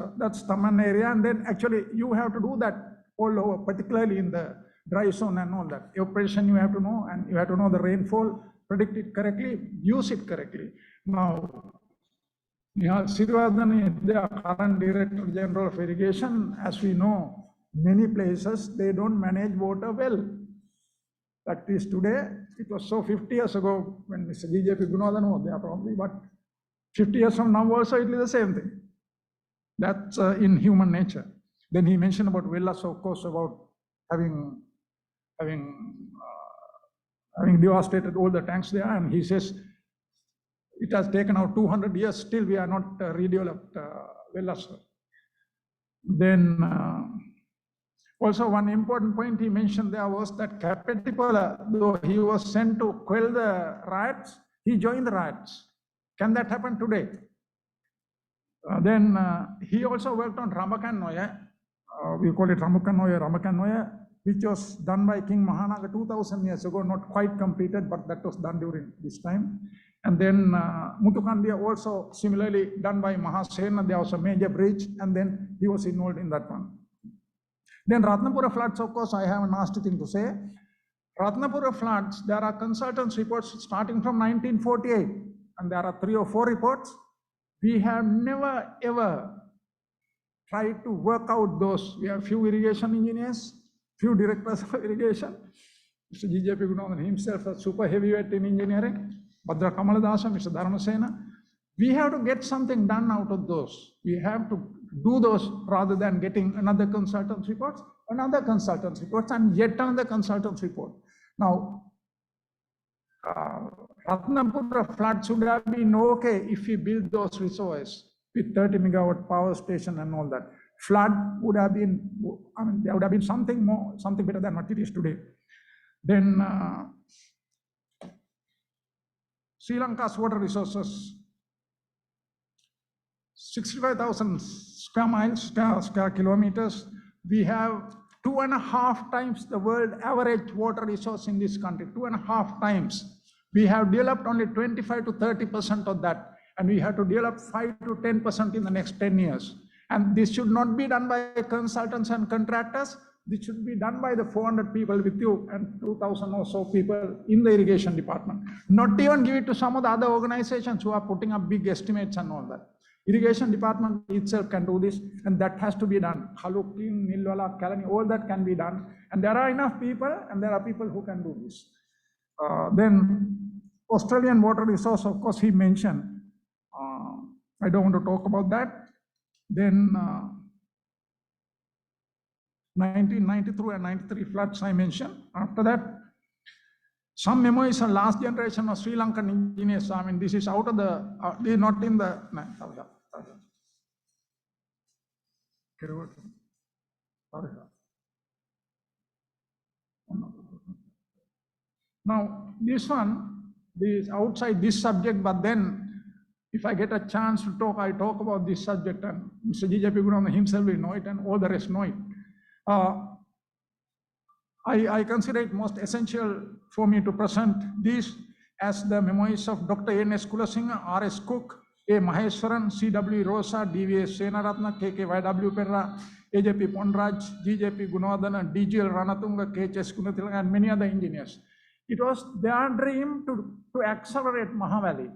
Taman area. And then actually you have to do that all over, particularly in the dry zone and all that. Evaporation you have to know, and you have to know the rainfall, predict it correctly, use it correctly. Now, Nihal Sirivardhan is the current Director General of Irrigation. As we know, many places, they don't manage water well. That is today. It was so 50 years ago when Mr. GJP Gunodhan was there probably, but 50 years from now also it is the same thing. That's in human nature. Then he mentioned about Vellas, of course, about having devastated all the tanks there, and he says it has taken out 200 years, still we are not redeveloped Vellas. Then also one important point he mentioned there was that Kapetipola, though he was sent to quell the riots, he joined the riots. Can that happen today? Then he also worked on Ramakan Noya, we call it Ramakan Noya, which was done by King Mahanaga 2,000 years ago, not quite completed, but that was done during this time. And then Mutukandia also similarly done by Mahasena. There was a major bridge, and then he was involved in that one. Then Radhapura Floods, of course, I have a nasty thing to say. Radhapura Floods, there are consultants' reports starting from 1948, and there are 3 or 4 reports. We have never ever tried to work out those. We have few irrigation engineers, few directors of irrigation. Mr. GJP Gunodhan himself a super heavyweight in engineering. Bhadra Kamaladasa, Mr. Dharmasena. We have to get something done out of those. We have to do those rather than getting another consultant's report, and yet another consultant's report. Now, Radhapura Flood should have been okay if we build those reservoirs with 30 megawatt power station and all that. Flood would have been, I mean, there would have been something more, something better than what it is today. Then Sri Lanka's water resources, 65,000 square miles, square kilometers. We have 2.5 times the world average water resource in this country, 2.5 times. We have developed only 25 to 30% of that, and we have to develop 5 to 10% in the next 10 years. And this should not be done by consultants and contractors. This should be done by the 400 people with you and 2,000 or so people in the irrigation department. Not even give it to some of the other organizations who are putting up big estimates and all that. Irrigation department itself can do this, and that has to be done. Khalukin, Nilwala, Kalani, all that can be done. And there are enough people, and there are people who can do this. Then Australian water resource, of course, he mentioned. I don't want to talk about that. Then 1992 and 93 floods I mentioned. After that, some memoirs are last generation of Sri Lankan engineers. I mean, this is out of the, they're not in the, now this one is outside this subject, but then if I get a chance to talk, I talk about this subject, and Mr. J.J.P. Gunawardena himself will know it, and all the rest know it. I consider it most essential for me to present this as the memoirs of Dr. N.S. Kulasinghe, R.S. Cook, A. Maheswaran, C.W. Rosa, D.V.S. Senaratna, K.K. Y.W. Perra, A.J.P. Ponraj, G.J.P. Gunawardena, D.G.L. Ranatunga, K.H.S. Gunathilaka, and many other engineers. It was their dream to accelerate Mahavalley.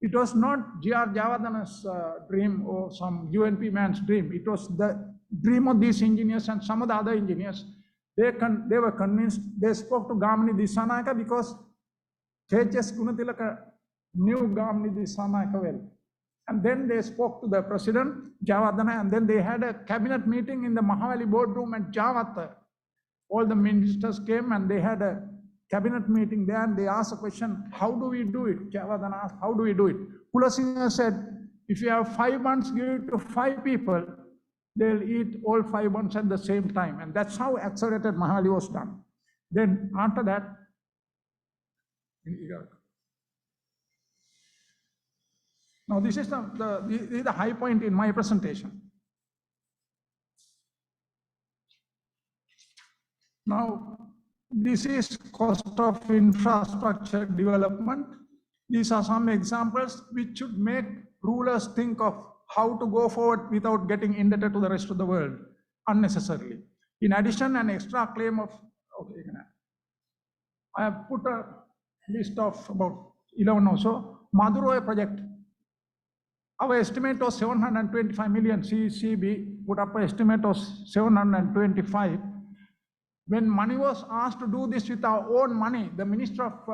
It was not G.R. Javadana's dream or some UNP man's dream. It was the dream of these engineers and some of the other engineers. They were convinced. They spoke to Gamini Dissanayaka because K.H.S. Gunathilaka knew Gamini Dissanayaka well. And then they spoke to the president, Javadana, and then they had a cabinet meeting in the Mahavalley boardroom at Javatta. All the ministers came and they had a cabinet meeting there, and they asked a question, how do we do it? Javadana asked, how do we do it? Kulasinghe said, if you have 5 months, give it to 5 people, they'll eat all 5 months at the same time. And that's how accelerated Mahavalley was done. Then after that, now this is the high point in my presentation. Now, this is cost of infrastructure development. These are some examples which should make rulers think of how to go forward without getting indebted to the rest of the world unnecessarily. In addition, an extra claim of, I have put a list of about 11 or so. Madurai project, our estimate was 725 million. CCB put up an estimate of 725. When money was asked to do this with our own money, the Minister of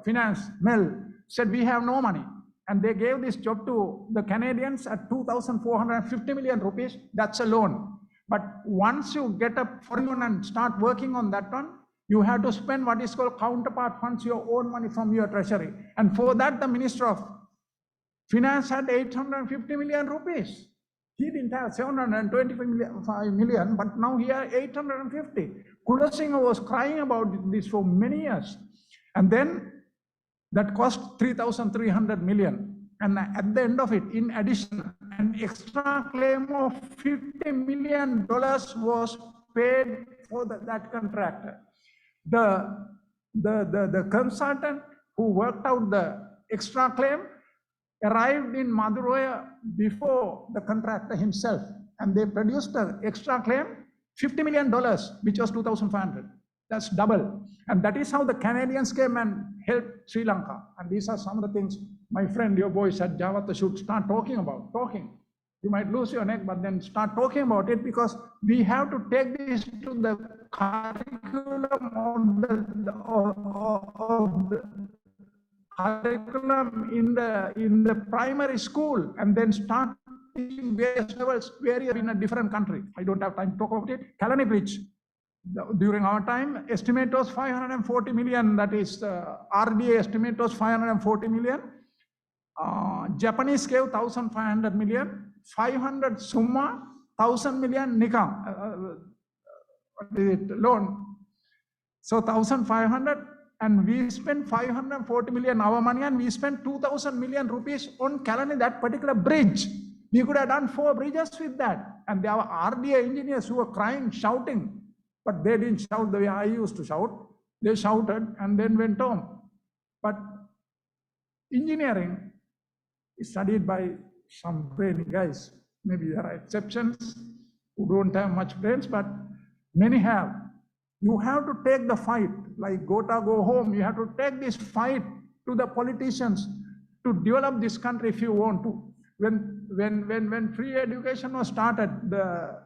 Finance, Mel, said we have no money. And they gave this job to the Canadians at 2,450 million rupees. That's a loan. But once you get a foreign and start working on that one, you have to spend what is called counterpart funds, your own money from your treasury. And for that, the Minister of Finance had 850 million rupees. He didn't have 725 million, but now he had 850. Kulasinghe was crying about this for many years. And then that cost 3,300 million. And at the end of it, in addition, an extra claim of $50 million was paid for that contractor. The consultant who worked out the extra claim arrived in Madurai before the contractor himself, and they produced an extra claim, $50 million, which was 2,500. That's double. And that is how the Canadians came and helped Sri Lanka. And these are some of the things my friend, your boys at Javatta should start talking about. You might lose your neck, but then start talking about it, because we have to take this to the curriculum of the curriculum in the primary school, and then start teaching various levels, in a different country. I don't have time to talk about it. Kalutara Bridge, during our time, estimate was 540 million. That is, RDA estimate was 540 million. Japanese gave 1,500 million. 500 Summa, 1,000 million Nikam. Loan. So 1,500. And we spent 540 million our money, and we spent 2,000 million rupees on Kalani, that particular bridge. We could have done 4 bridges with that. And there were RDA engineers who were crying, shouting, but they didn't shout the way I used to shout. They shouted and then went home. But engineering is studied by some brainy guys. Maybe there are exceptions who don't have much brains, but many have. You have to take the fight, like Gota go home. You have to take this fight to the politicians to develop this country if you want to. When free education was started, the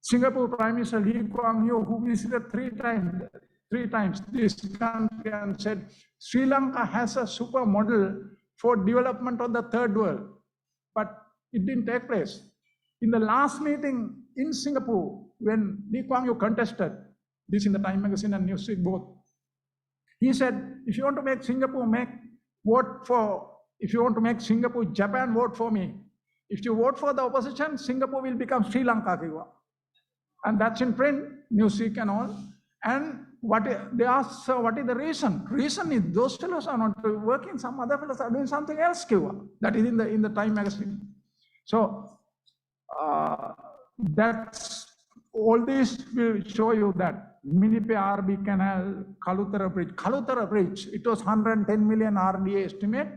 Singapore Prime Minister Lee Kuan Yew, who visited 3 times, 3 times this country and said, Sri Lanka has a super model for development of the third world, but it didn't take place. In the last meeting in Singapore, when Lee Kuan Yew contested, this in the Time magazine and Newsweek both, he said, if you want to make Singapore, if you want to make Singapore Japan, vote for me. If you vote for the opposition, Singapore will become Sri Lanka. And that's in print, Newsweek and all. And they asked, so what is the reason? Reason is those fellows are not working, some other fellows are doing something else. That is in the Time magazine. So that's all this will show you that Minipe RB Canal, Kalutara Bridge. Kalutara Bridge, it was 110 million RDA estimate,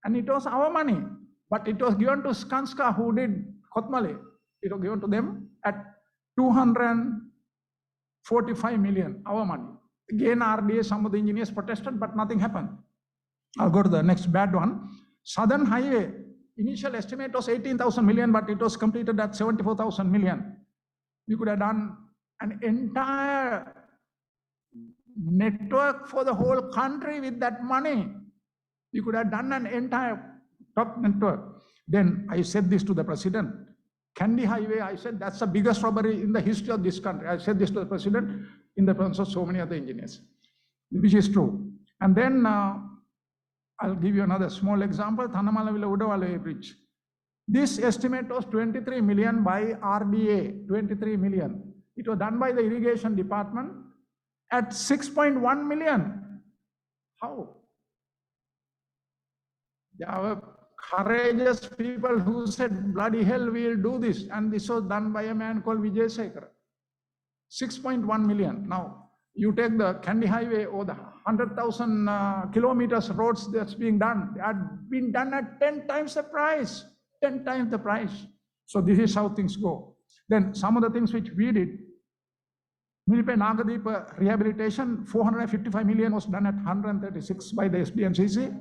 and it was our money. But it was given to Skanska, who did Kotmale. It was given to them at 245 million, our money. Again, RDA, some of the engineers protested, but nothing happened. I'll go to the next bad one. Southern Highway, initial estimate was 18,000 million, but it was completed at 74,000 million. You could have done an entire network for the whole country with that money. You could have done an entire top network. Then I said this to the president. Kandy Highway, I said, that's the biggest robbery in the history of this country. I said this to the president in the presence of so many other engineers, which is true. And then I'll give you another small example, Thanamalavila Udawale Bridge. This estimate was 23 million by RDA, 23 million. It was done by the irrigation department at 6.1 million. How? There were courageous people who said, bloody hell, we'll do this. And this was done by a man called Vijay Sekhar. 6.1 million. Now, you take the Kandy Highway or the 100,000 kilometers roads that's being done. They had been done at 10 times the price. 10 times the price. So this is how things go. Then some of the things which we did, Minipe Nagadeep rehabilitation, 455 million was done at 136 by the SDMCC.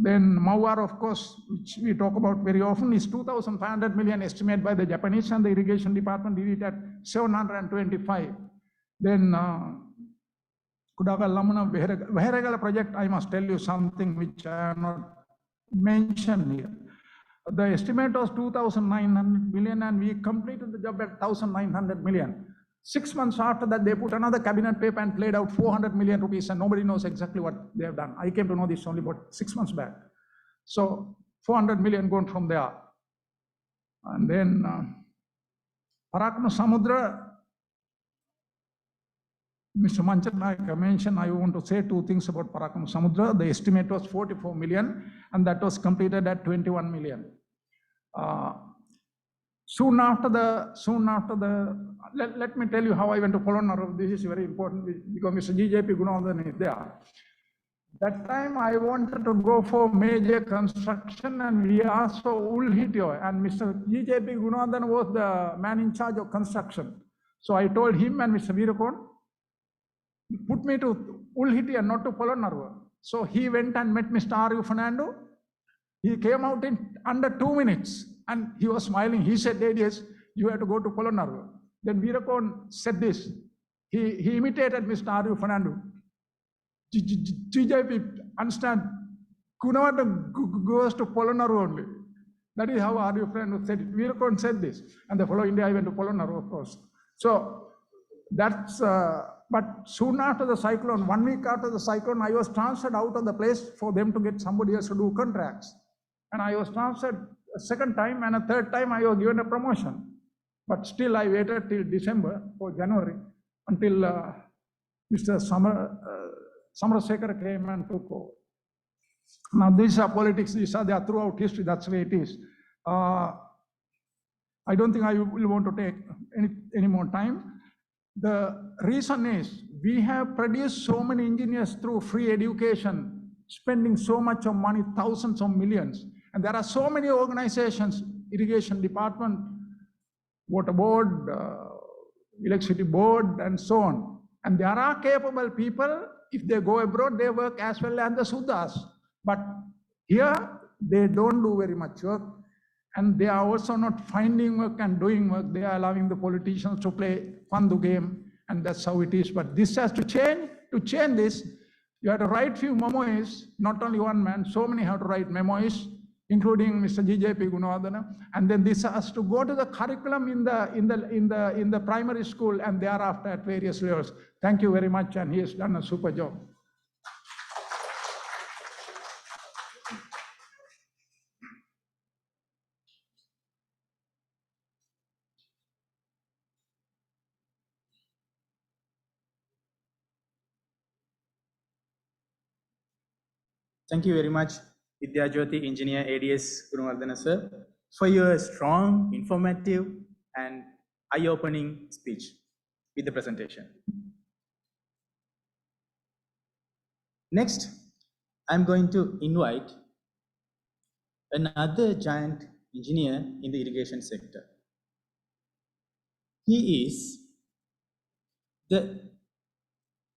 Then Mauar, of course, which we talk about very often, is 2,500 million estimate by the Japanese, and the irrigation department did it at 725. Then Kudagal Lamuna Veheragala project, I must tell you something which I have not mentioned here. The estimate was 2,900 million, and we completed the job at 1,900 million. 6 months after that, they put another cabinet paper and played out 400 million rupees, and nobody knows exactly what they have done. I came to know this only about 6 months back. So 400 million gone from there. And then Parakama Samudra, Mr. Manchanayaka mentioned, I want to say 2 things about Parakama Samudra. The estimate was 44 million, and that was completed at 21 million. Soon after the, let me tell you how I went to Polonnaruwa. This is very important because Mr. GJP Gunawardhan is there. That time I wanted to go for major construction, and we asked for Ulhitio, and Mr. GJP Gunawardhan was the man in charge of construction. So I told him and Mr. Veerakon, put me to Ulhiti and not to Polonnaruwa. So he went and met Mr. R.U. Fernando. He came out in under 2 minutes and he was smiling. He said, "Ladies, you have to go to Polonnaruwa." Then Veerakon said this. He imitated Mr. R.U. Fernando. GJP, understand, Gunawardhan goes to Polonnaruwa only. That is how R.U. Fernando said it. Veerakon said this. And the following day I went to Polonnaruwa, of course. So that's, but soon after the cyclone, 1 week after the cyclone, I was transferred out of the place for them to get somebody else to do contracts. And I was transferred a second time, and a third time I was given a promotion. But still I waited till December or January until Mr. Samarasekara came and took over. Now these are politics, they are throughout history, that's the way it is. I don't think I will want to take any more time. The reason is we have produced so many engineers through free education, spending so much of money, thousands of millions. And there are so many organizations, irrigation department, water board, electricity board, and so on. And there are capable people. If they go abroad, they work as well as the Suddhas. But here, they don't do very much work. And they are also not finding work and doing work. They are allowing the politicians to play Pandu game and that's how it is. But this has to change. To change this, you have to write few memoirs, not only one man, so many have to write memoirs, including Mr. G.J.P. Gunawardena, and then this has to go to the curriculum in the primary school and thereafter at various levels. Thank you very much, and he has done a super job. Thank you very much, Vidyajyoti Engineer ADS Gunawardena sir, for your strong, informative, and eye-opening speech with the presentation. Next, I'm going to invite another giant engineer in the irrigation sector. He is the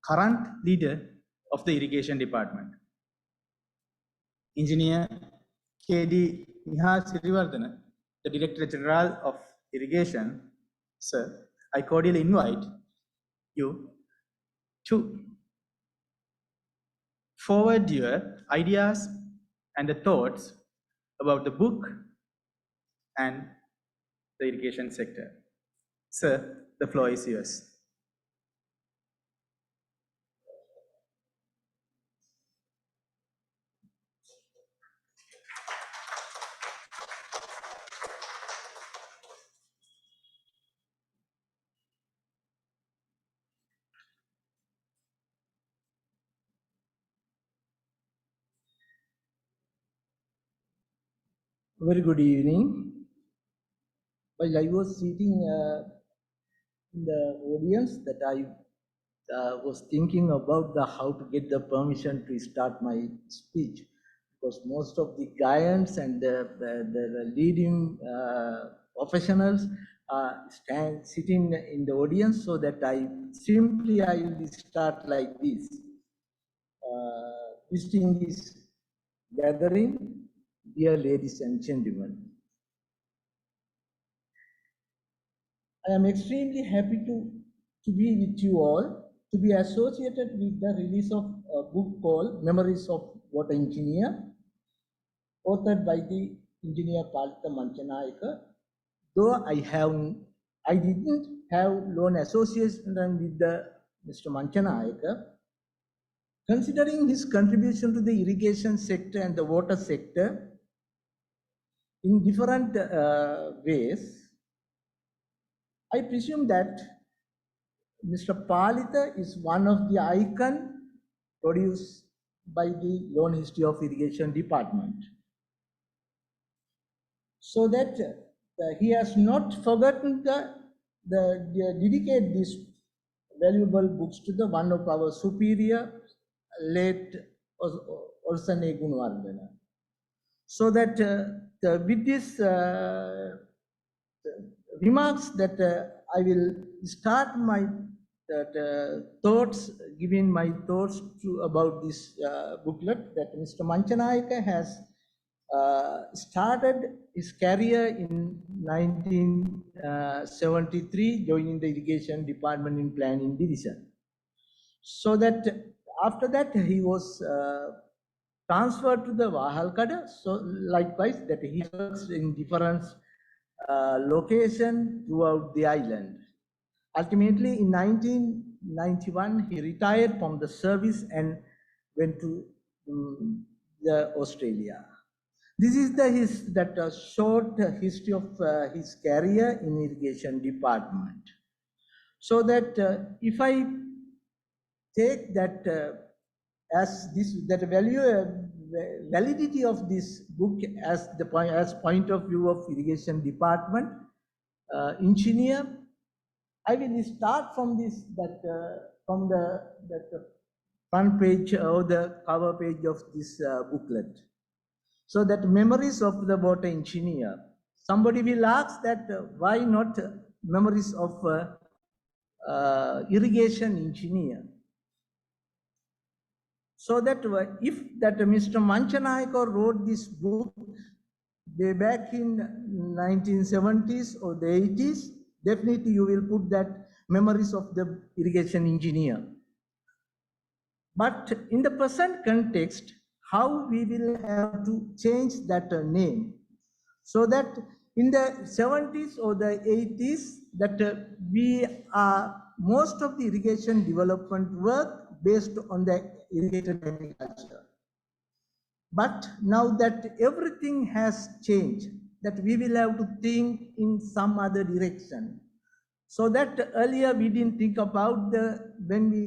current leader of the irrigation department. Engineer K.D. Nihal Siriwardena, the Director General of Irrigation. Sir, I cordially invite you to forward your ideas and the thoughts about the book and the irrigation sector. Sir, the floor is yours. Very good evening. While I was sitting in the audience, that I was thinking about how to get the permission to start my speech, because most of the giants and the leading professionals are sitting in the audience, so that I will start like this. Visiting this gathering, dear ladies and gentlemen, I am extremely happy to be with you all, to be associated with the release of a book called Memories of Water Engineer, authored by the engineer Kalutara Manchanayaka. Though I didn't have long association with Mr. Manchanayaka, considering his contribution to the irrigation sector and the water sector in different ways, I presume that Mr. Palita is one of the icons produced by the long history of irrigation department. So that he has not forgotten the dedicate these valuable books to the one of our superior, late Olsen A. Gunawardena. So that with this remarks that I will start my thoughts, giving my thoughts about this booklet that Mr. Manchanayaka has started his career in 1973, joining the irrigation department in planning division. So that after that he was transferred to the Wahalkada. So likewise that he works in different locations throughout the island. Ultimately in 1991 he retired from the service and went to Australia. This is the short history of his career in irrigation department. So that if I take that as this, that validity of this book as the point of view of irrigation department engineer, I will start from this from the front page or the cover page of this booklet. So that memories of the water engineer. Somebody will ask that why not memories of irrigation engineer? So that if that Mr. Manchanayaka wrote this book way back in 1970s or the 80s, definitely you will put that memories of the irrigation engineer. But in the present context, how we will have to change that name so that in the 70s or the 80s that we are most of the irrigation development work based on the irrigated agriculture. But now that everything has changed, that we will have to think in some other direction. So that earlier we didn't think about when we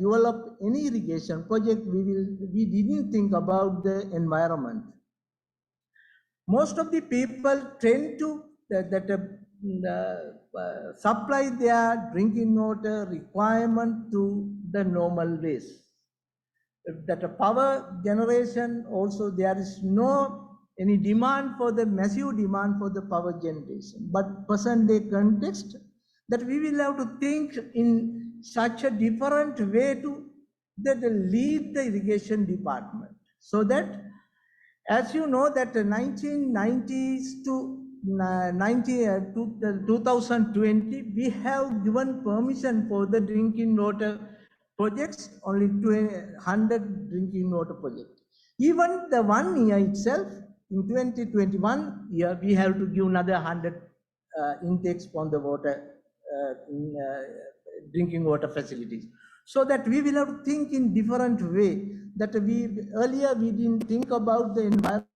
develop any irrigation project, we didn't think about the environment. Most of the people tend to supply their drinking water requirement to the normal ways. That power generation also there is no any demand for the massive demand for the power generation. But present day context that we will have to think in such a different way to that lead the irrigation department. So that as you know that the 1990s to 2020 we have given permission for the drinking water projects, only 100 drinking water projects. Even the 1 year itself, in 2021 year, we have to give another 100 intakes from the water, drinking water facilities. So that we will have to think in different way, that earlier we didn't think about the environment.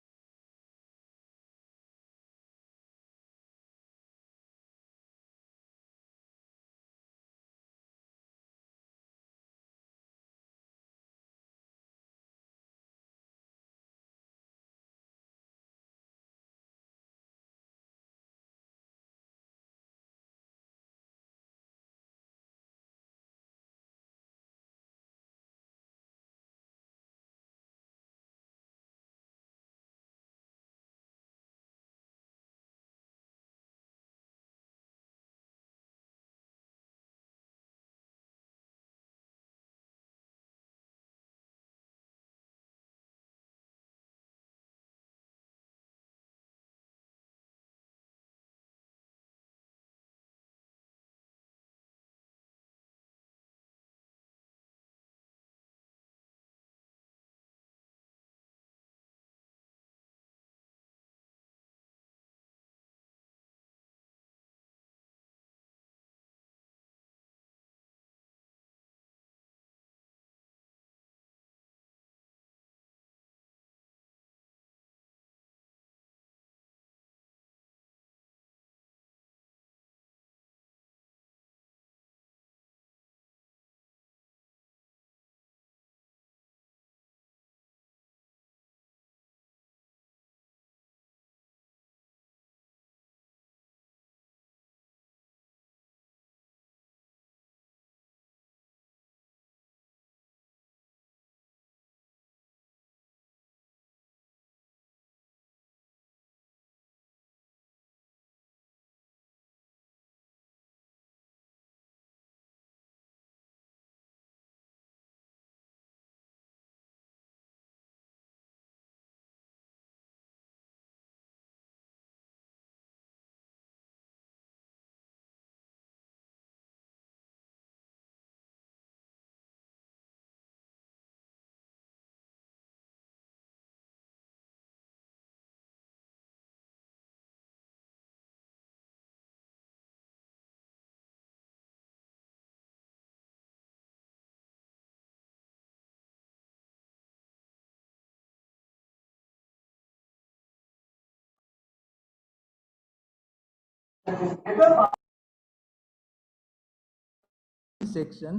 Section,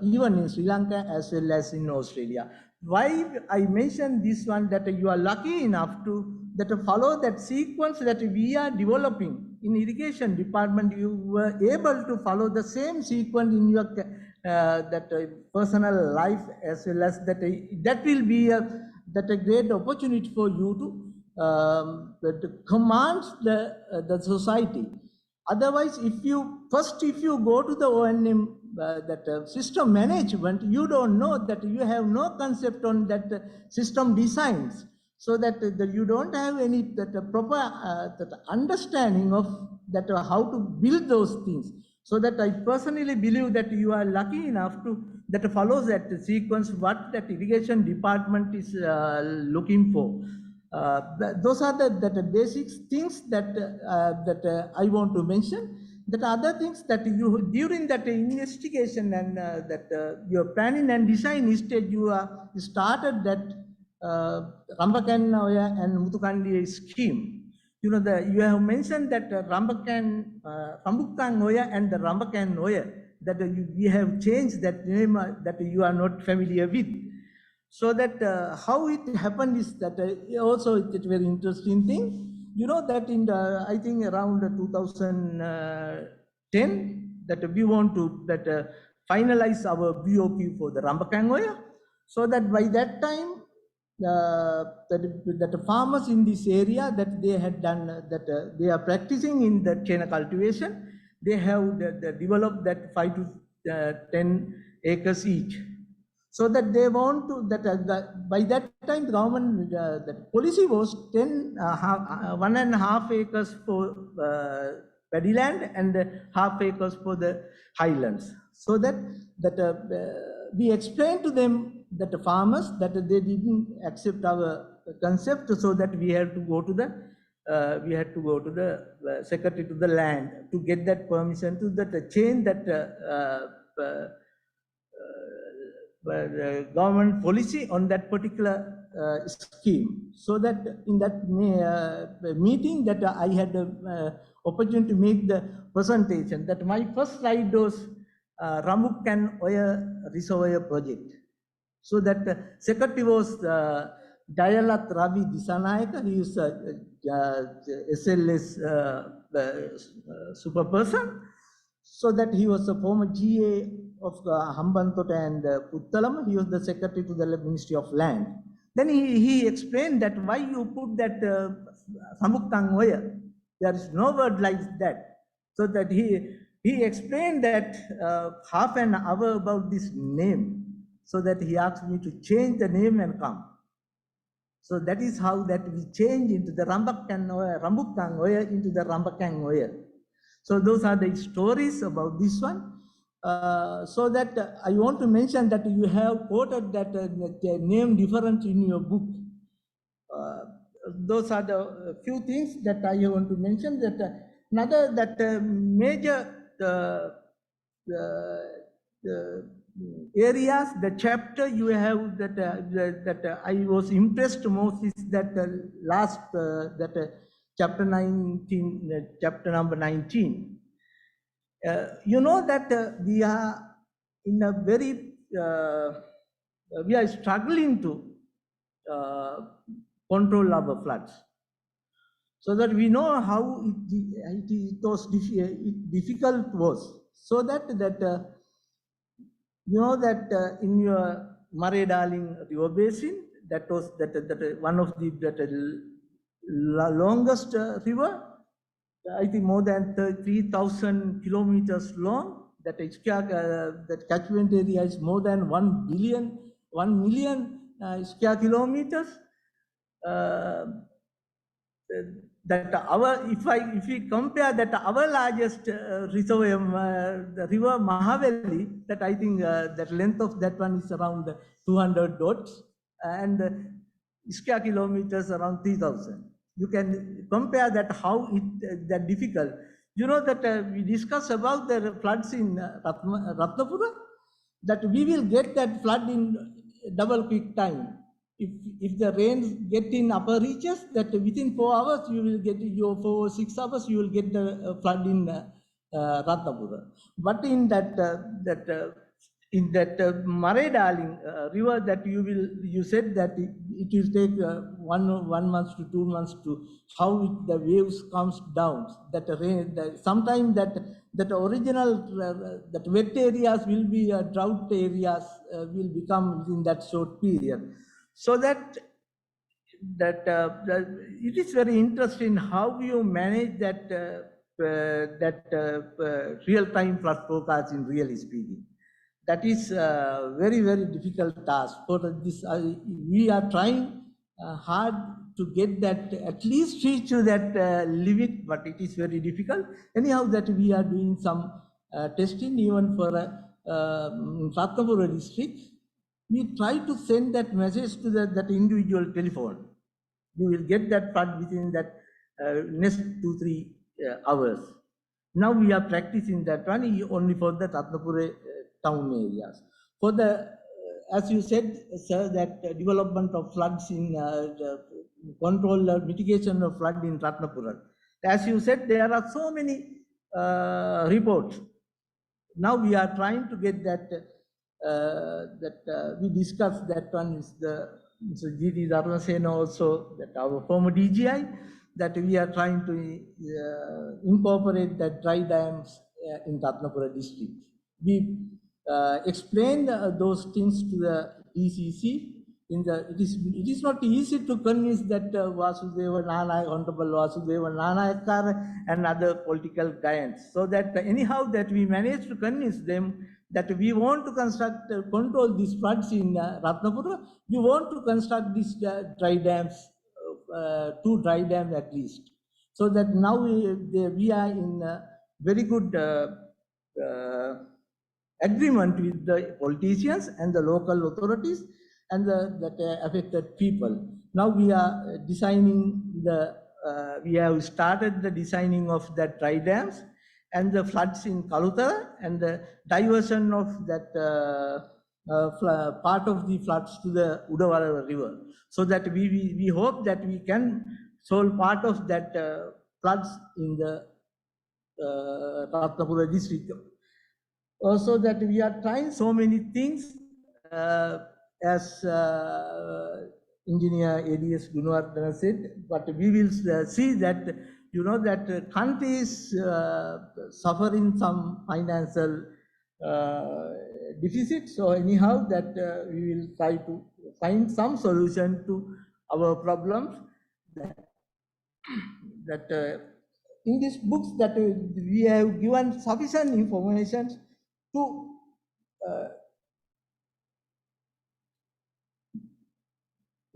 even in Sri Lanka as well as in Australia. Why I mentioned this one, that you are lucky enough to follow that sequence that we are developing in irrigation department. You were able to follow the same sequence in your personal life as well as that will be a great opportunity for you to command the society. Otherwise, if you go to the O&M system management, you don't know that you have no concept on that system designs, so that you don't have any proper understanding of how to build those things. So that I personally believe that you are lucky enough to that follows that sequence what that irrigation department is looking for. Those are the basic things that I want to mention. That other things that you during that investigation and your planning and design stage you started that Rambakan and Mutukandi scheme. You know, you have mentioned that Rambukan Noya and the Rambakan Noya, that we have changed that name that you are not familiar with. So that how it happened is that also it's a very interesting thing. You know that in the, I think around 2010, that we want to finalize our BOQ for the Rambakan Noya. So that by that time, that the farmers in this area that they had done they are practicing in the chain cultivation, they have developed that 5 to 10 acres each. So that they want to by that time the government the policy was 1.5 acres for paddy land and half acres for the highlands. So that we explained to them that the farmers that they didn't accept our concept, so that we had to go to the secretary to the land to get that permission to change that government policy on that particular scheme. So that in that meeting that I had opportunity to make the presentation, that my first slide was Ramukan Oya Reservoir project. So that secretary was Dayalat Ravi Disanayaka. He is SLS super person. So that he was a former GA of Hambantota and Puttalam. He was the secretary to the Ministry of Land. Then he explained that why you put that Samukang Oya. There is no word like that. So that he explained that half an hour about this name. So that he asked me to change the name and come. So that is how that we change into the Rambukang Oya into the Rambakang Oya. So those are the stories about this one. So that I want to mention that you have quoted that name difference in your book. Those are the few things that I want to mention. That another major areas, the chapter you have that I was impressed most is that last chapter 19, chapter number 19. You know that we are in a very we are struggling to control our floods. So that we know how difficult was. So that you know that in your Murray Darling River Basin, that was one of the longest river. I think more than 3,000 kilometers long. That catchment area is more than 1 million square kilometers. That if we compare that our largest reservoir, the river Mahaveli, that I think that length of that one is around 200 dots and square kilometers around 3,000. You can compare that how that difficult. You know that we discussed about the floods in Radhapura, that we will get that flood in double quick time. If the rains get in upper reaches, that within 4 hours you will get 6 hours you will get the flood in Radhapura. But in that Murray Darling river, that you said that it will take 1 month to 2 months to how the waves comes down. That rain, sometimes that original that wet areas will be drought areas will become within that short period. So that it is very interesting how you manage that real-time flood forecast in really speaking. That is a very, very difficult task. For this, we are trying hard to get that, at least reach to that limit, but it is very difficult. Anyhow, that we are doing some testing even for Ratnapura district. We try to send that message to that individual telephone. You will get that flood within that next 2-3 hours. Now we are practicing that one only for the Ratnapura town areas. For the, as you said, sir, that development of floods in control or mitigation of flood in Ratnapura. As you said, there are so many reports. Now we are trying to get that, we discussed that one is the Mr. G.D. Dharmasena also, that our former DGI, that we are trying to incorporate the dry dams in Ratnapura district. We explained those things to the DCC. It is not easy to convince that Vasudeva Nanayak, Honorable Vasudeva Nanayakar and other political giants. So that anyhow that we managed to convince them that we want to construct, control these floods in Ratnapura, we want to construct these dry dams, 2 dry dams at least. So that now we are in very good agreement with the politicians and the local authorities and the affected people. Now we are designing we have started the designing of that dry dams and the floods in Kalutara and the diversion of that part of the floods to the Udavala river. So that we hope that we can solve part of that floods in the Ratnapura district. Also that we are trying so many things as engineer ADS Gunawardena said, but we will see that, that country is suffering some financial deficit. So anyhow that we will try to find some solution to our problems. That in these books that we have given sufficient information to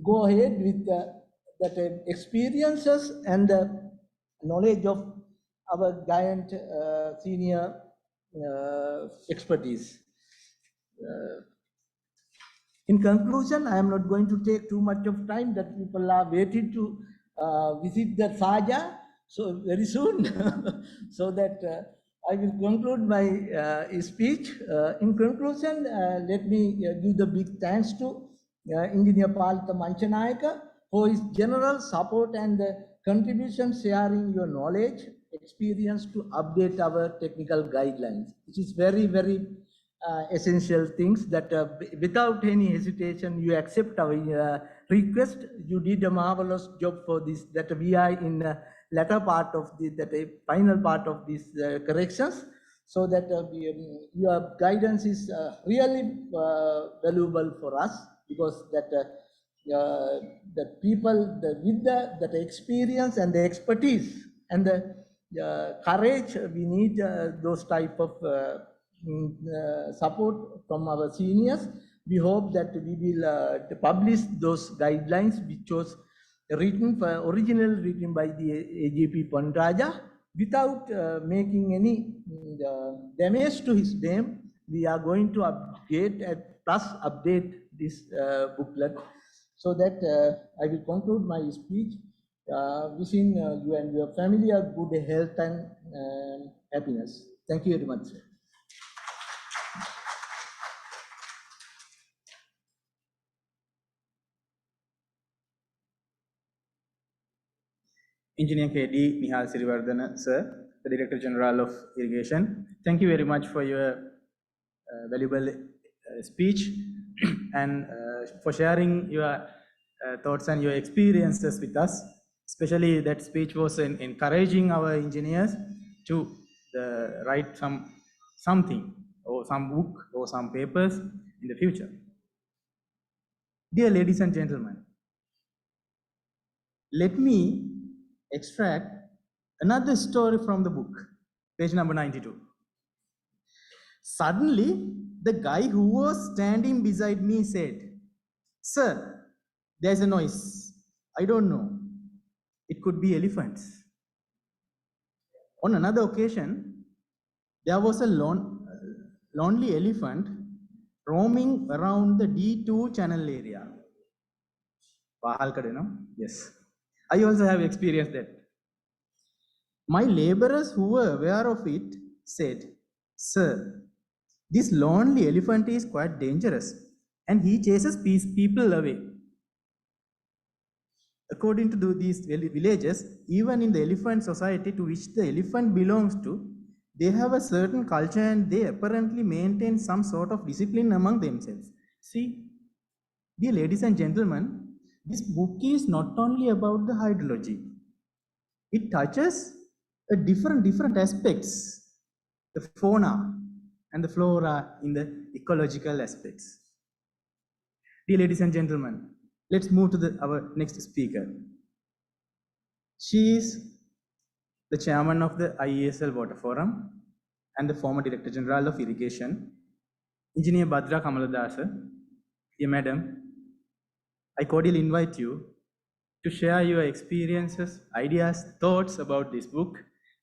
go ahead with that experiences and the knowledge of our giant senior expertise. In conclusion, I am not going to take too much of time, that people are waiting to visit the Saja so very soon. So that I will conclude my speech. In conclusion, let me give the big thanks to Engineer Palita Manchanayaka for his general support and contribution, sharing your knowledge, experience to update our technical guidelines, which is very, very essential things that without any hesitation you accept our request. You did a marvelous job for this, that we are in latter part of the final part of these corrections, so that your guidance is really valuable for us, because that the people with that experience and the expertise and the courage, we need those type of support from our seniors. We hope that we will publish those guidelines, which was originally written by the AGP Panraja, without making any damage to his name. We are going to update plus update this booklet, so that I will conclude my speech wishing you and your family a good health and happiness. Thank you very much, sir. Engineer K.D. Nihal Sirivardhana, sir, the Director General of Irrigation. Thank you very much for your valuable speech and for sharing your thoughts and your experiences with us. Especially that speech was encouraging our engineers to write something or some book or some papers in the future. Dear ladies and gentlemen, let me extract another story from the book, page number 92. Suddenly, the guy who was standing beside me said, "Sir, there's a noise. I don't know. It could be elephants." On another occasion, there was a lonely elephant roaming around the D2 channel area. Pahalkade, no? Yes. I also have experienced that. My laborers who were aware of it said, "Sir, this lonely elephant is quite dangerous and he chases people away." According to these villages, even in the elephant society to which the elephant belongs to, they have a certain culture and they apparently maintain some sort of discipline among themselves. See, dear ladies and gentlemen, this book is not only about the hydrology. It touches a different aspects, the fauna and the flora in the ecological aspects. Dear ladies and gentlemen, let's move to our next speaker. She is the chairman of the IESL Water Forum and the former Director General of Irrigation, Engineer Bhadra Kamaladasa. Dear Madam, I cordially invite you to share your experiences, ideas, thoughts about this book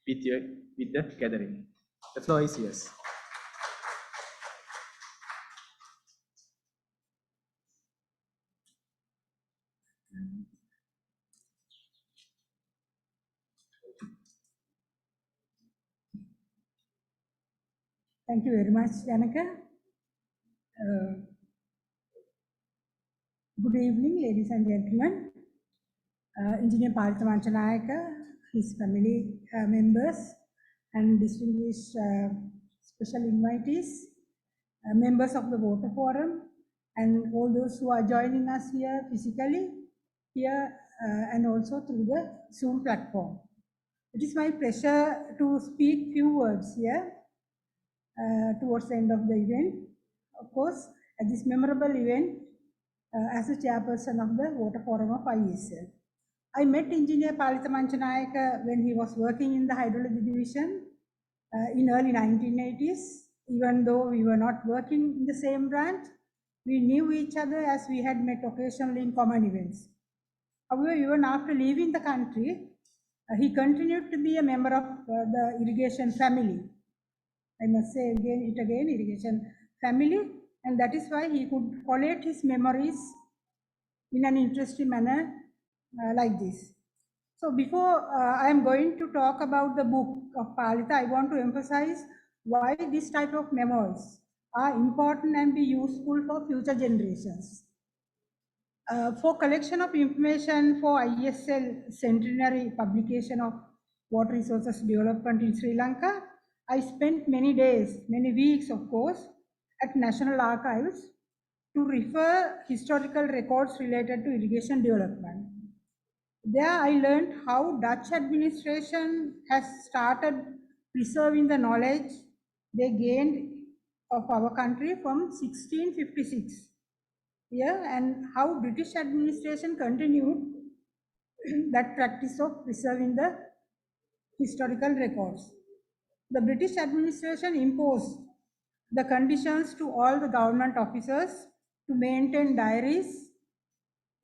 with the gathering. The floor is yours. Thank you very much, Janaka. Good evening, ladies and gentlemen. Engineer Paritha Manchanayaka, his family members, and distinguished special invitees, members of the Water Forum, and all those who are joining us here physically, here and also through the Zoom platform. It is my pleasure to speak few words here towards the end of the event. Of course, at this memorable event, as a chairperson of the Water Forum of IESL. I met Engineer Paritha Manchanayaka when he was working in the Hydrology Division in early 1980s. Even though we were not working in the same branch, we knew each other as we had met occasionally in common events. However, even after leaving the country, he continued to be a member of the irrigation family. I must say again, irrigation family, and that is why he could collate his memories in an interesting manner like this. So before I am going to talk about the book of Paritha, I want to emphasize why this type of memoirs are important and be useful for future generations. For collection of information for IESL centenary publication of water resources development in Sri Lanka, I spent many days, many weeks of course, at National Archives to refer historical records related to irrigation development. There I learned how Dutch administration has started preserving the knowledge they gained of our country from 1656. And how British administration continued that practice of preserving the historical records. The British administration imposed the conditions to all the government officers to maintain diaries,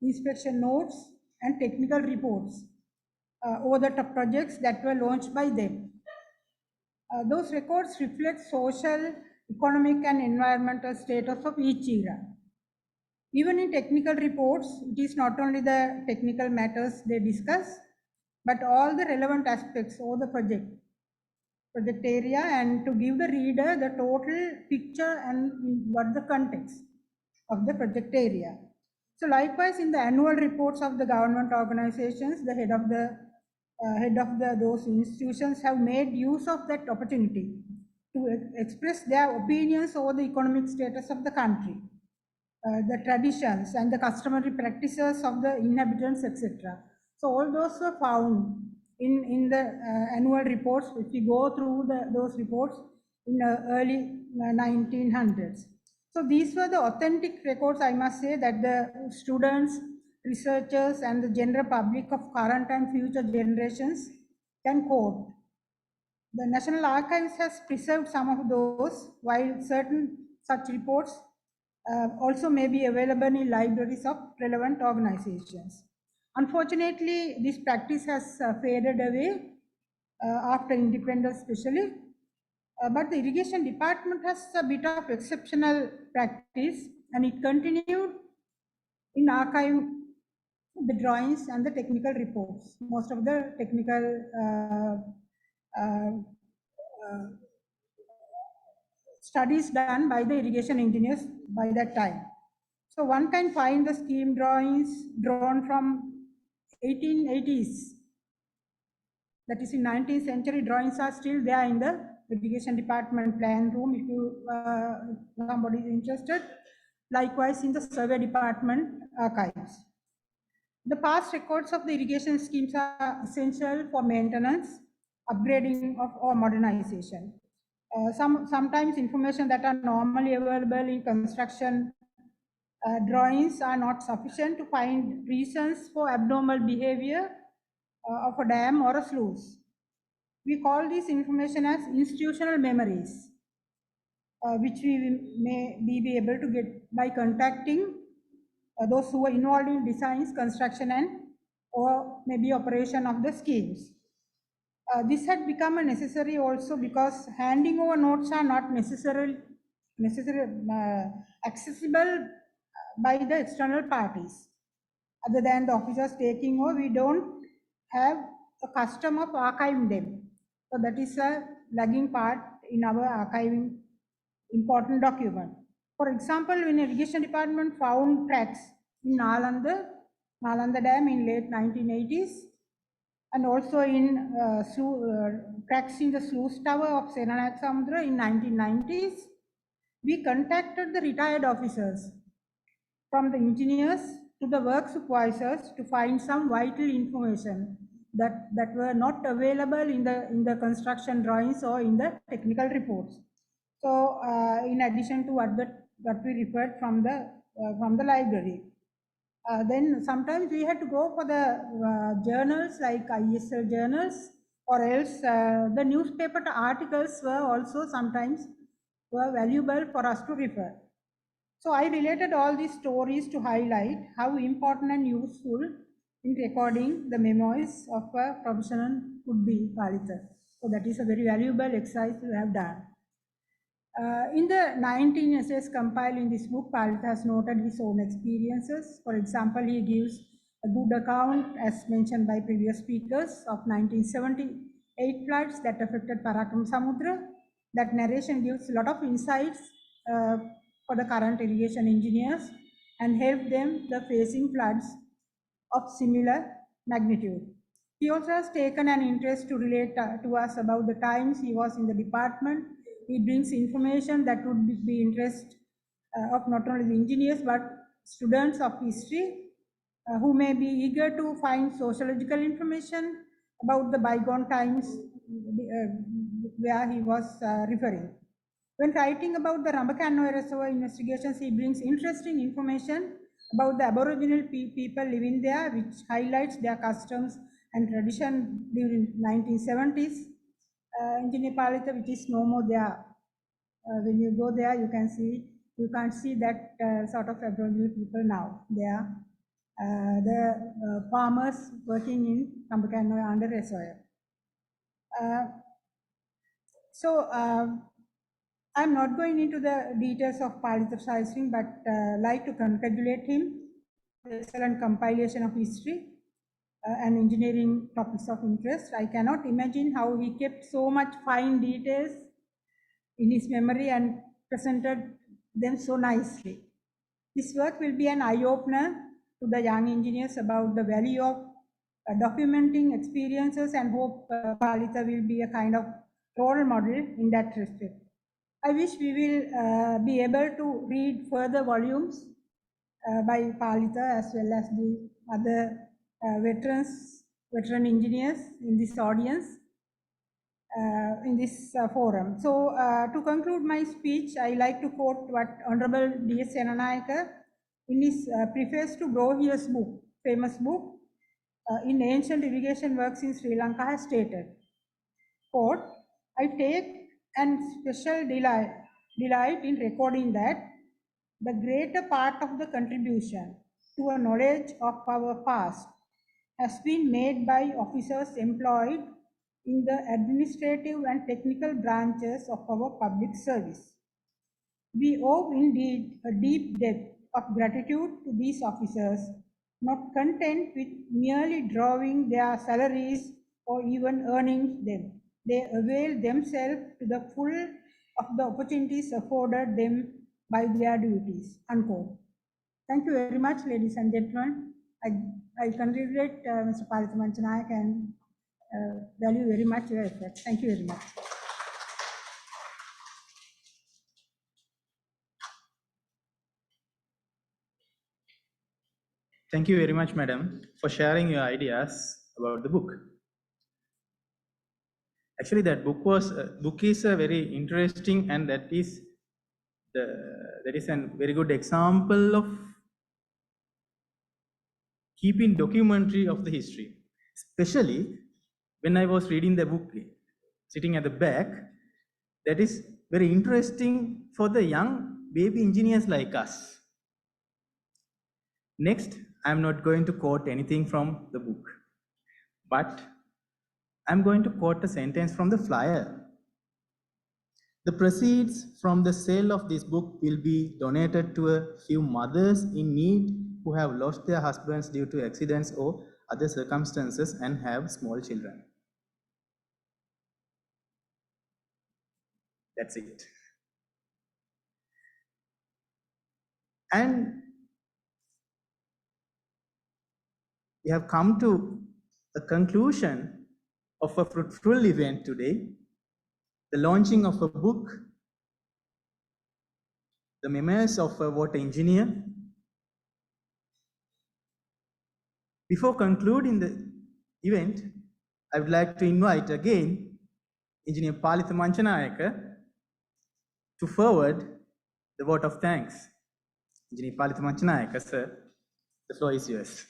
inspection notes, and technical reports over the projects that were launched by them. Those records reflect social, economic, and environmental status of each era. Even in technical reports, it is not only the technical matters they discuss, but all the relevant aspects of the project area, and to give the reader the total picture and what the context of the project area. So likewise, in the annual reports of the government organizations, the head of those institutions have made use of that opportunity to express their opinions over the economic status of the country, the traditions and the customary practices of the inhabitants, etc. So all those were found in the annual reports, if we go through those reports in the early 1900s. So these were the authentic records, I must say, that the students, researchers, and the general public of current and future generations can quote. The National Archives has preserved some of those, while certain such reports also may be available in libraries of relevant organizations. Unfortunately, this practice has faded away after independence especially. But the irrigation department has a bit of exceptional practice, and it continued in archive the drawings and the technical reports. Most of the technical studies done by the irrigation engineers by that time. So one can find the scheme drawings drawn from 1880s. That is in 19th century drawings are still there in the irrigation department plan room if somebody is interested. Likewise in the survey department archives. The past records of the irrigation schemes are essential for maintenance, upgrading of or modernization. Sometimes information that are normally available in construction drawings are not sufficient to find reasons for abnormal behavior of a dam or a sluice. We call this information as institutional memories, which we may be able to get by contacting those who were involved in designs, construction, and or maybe operation of the schemes. This had become a necessary also because handing over notes are not necessarily accessible by the external parties. Other than the officers taking over, we don't have a custom of archiving them. So that is a lagging part in our archiving important document. For example, when irrigation department found cracks in Nalanda Dam in late 1980s, and also in cracks in the sluice tower of Senanayak Samudra in 1990s, we contacted the retired officers from the engineers to the work supervisors to find some vital information that were not available in the construction drawings or in the technical reports. So in addition to what we referred from the library. Then sometimes we had to go for the journals like ISL journals, or else the newspaper articles were also sometimes were valuable for us to refer. So I related all these stories to highlight how important and useful in recording the memoirs of a professional could be, Kalita. So that is a very valuable exercise we have done. In the 19 essays compiled in this book, Palita has noted his own experiences. For example, he gives a good account, as mentioned by previous speakers, of 1978 floods that affected Parakram Samudra. That narration gives a lot of insights for the current irrigation engineers and help them the facing floods of similar magnitude. He also has taken an interest to relate to us about the times he was in the department. He brings information that would be interest of not only the engineers but students of history who may be eager to find sociological information about the bygone times where he was referring. When writing about the Rambakanoe Reservoir investigations, he brings interesting information about the Aboriginal people living there, which highlights their customs and tradition during 1970s. Engineer Palita, which is no more there. When you go there, you can't see that sort of Aboriginal people now. They are the farmers working in Rambakanoe under Reservoir. I'm not going into the details of Palita's writing, but like to congratulate him for the excellent compilation of history and engineering topics of interest. I cannot imagine how he kept so much fine details in his memory and presented them so nicely. This work will be an eye-opener to the young engineers about the value of documenting experiences, and hope Palita will be a kind of role model in that respect. I wish we will be able to read further volumes by Palita as well as the other veteran engineers in this audience, in this forum. So to conclude my speech, I like to quote what Honorable D.S. Senanayaka in his preface to Brohier's book, famous book, in Ancient Irrigation Works in Sri Lanka has stated, quote, I take an special delight in recording that the greater part of the contribution to a knowledge of our past has been made by officers employed in the administrative and technical branches of our public service. We owe indeed a deep debt of gratitude to these officers, not content with merely drawing their salaries or even earning them. They avail themselves to the full of the opportunities afforded them by their duties. Unquote. Thank you very much, ladies and gentlemen. I congratulate Mr. Palitham Manchanayak and value very much your effort. Thank you very much. Thank you very much, madam, for sharing your ideas about the book. Actually, that book is a very interesting, and that is a very good example of keeping documentary of the history. Especially when I was reading the book, sitting at the back, that is very interesting for the young baby engineers like us. Next, I'm not going to quote anything from the book, but I'm going to quote a sentence from the flyer. The proceeds from the sale of this book will be donated to a few mothers in need who have lost their husbands due to accidents or other circumstances and have small children. That's it. And we have come to a conclusion of a fruitful event today, the launching of a book, the memoirs of a water engineer. Before concluding the event, I would like to invite again Engineer Palitham Manchanayak to forward the vote of thanks. Engineer Palitham Manchanayak, sir, the floor is yours.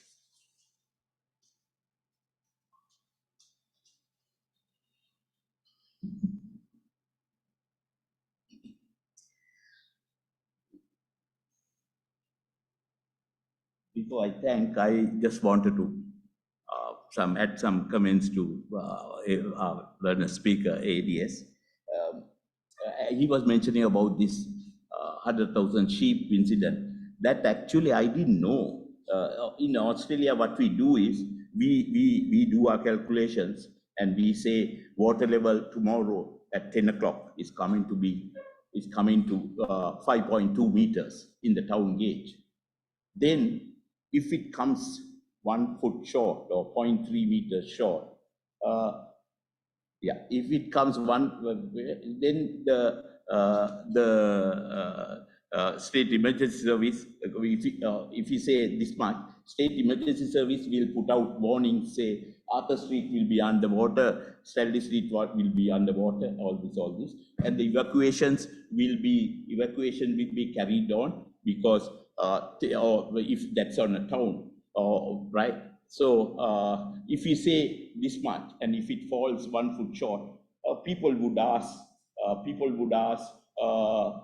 Before I thank, I just wanted to add some comments to our learner speaker, ADS. He was mentioning about this 100,000 sheep incident. That actually I didn't know. In Australia, what we do is we do our calculations and we say water level tomorrow at 10 o'clock is coming to 5.2 meters in the town gauge. Then if it comes 1 foot short or 0.3 meters short, if it comes then the state emergency service, if you say this much, state emergency service will put out warnings, say Arthur Street will be underwater, Stanley Street will be underwater, all this, and the evacuation will be carried on because or if that's on a town, right? So if you say this much, and if it falls 1 foot short, people would ask,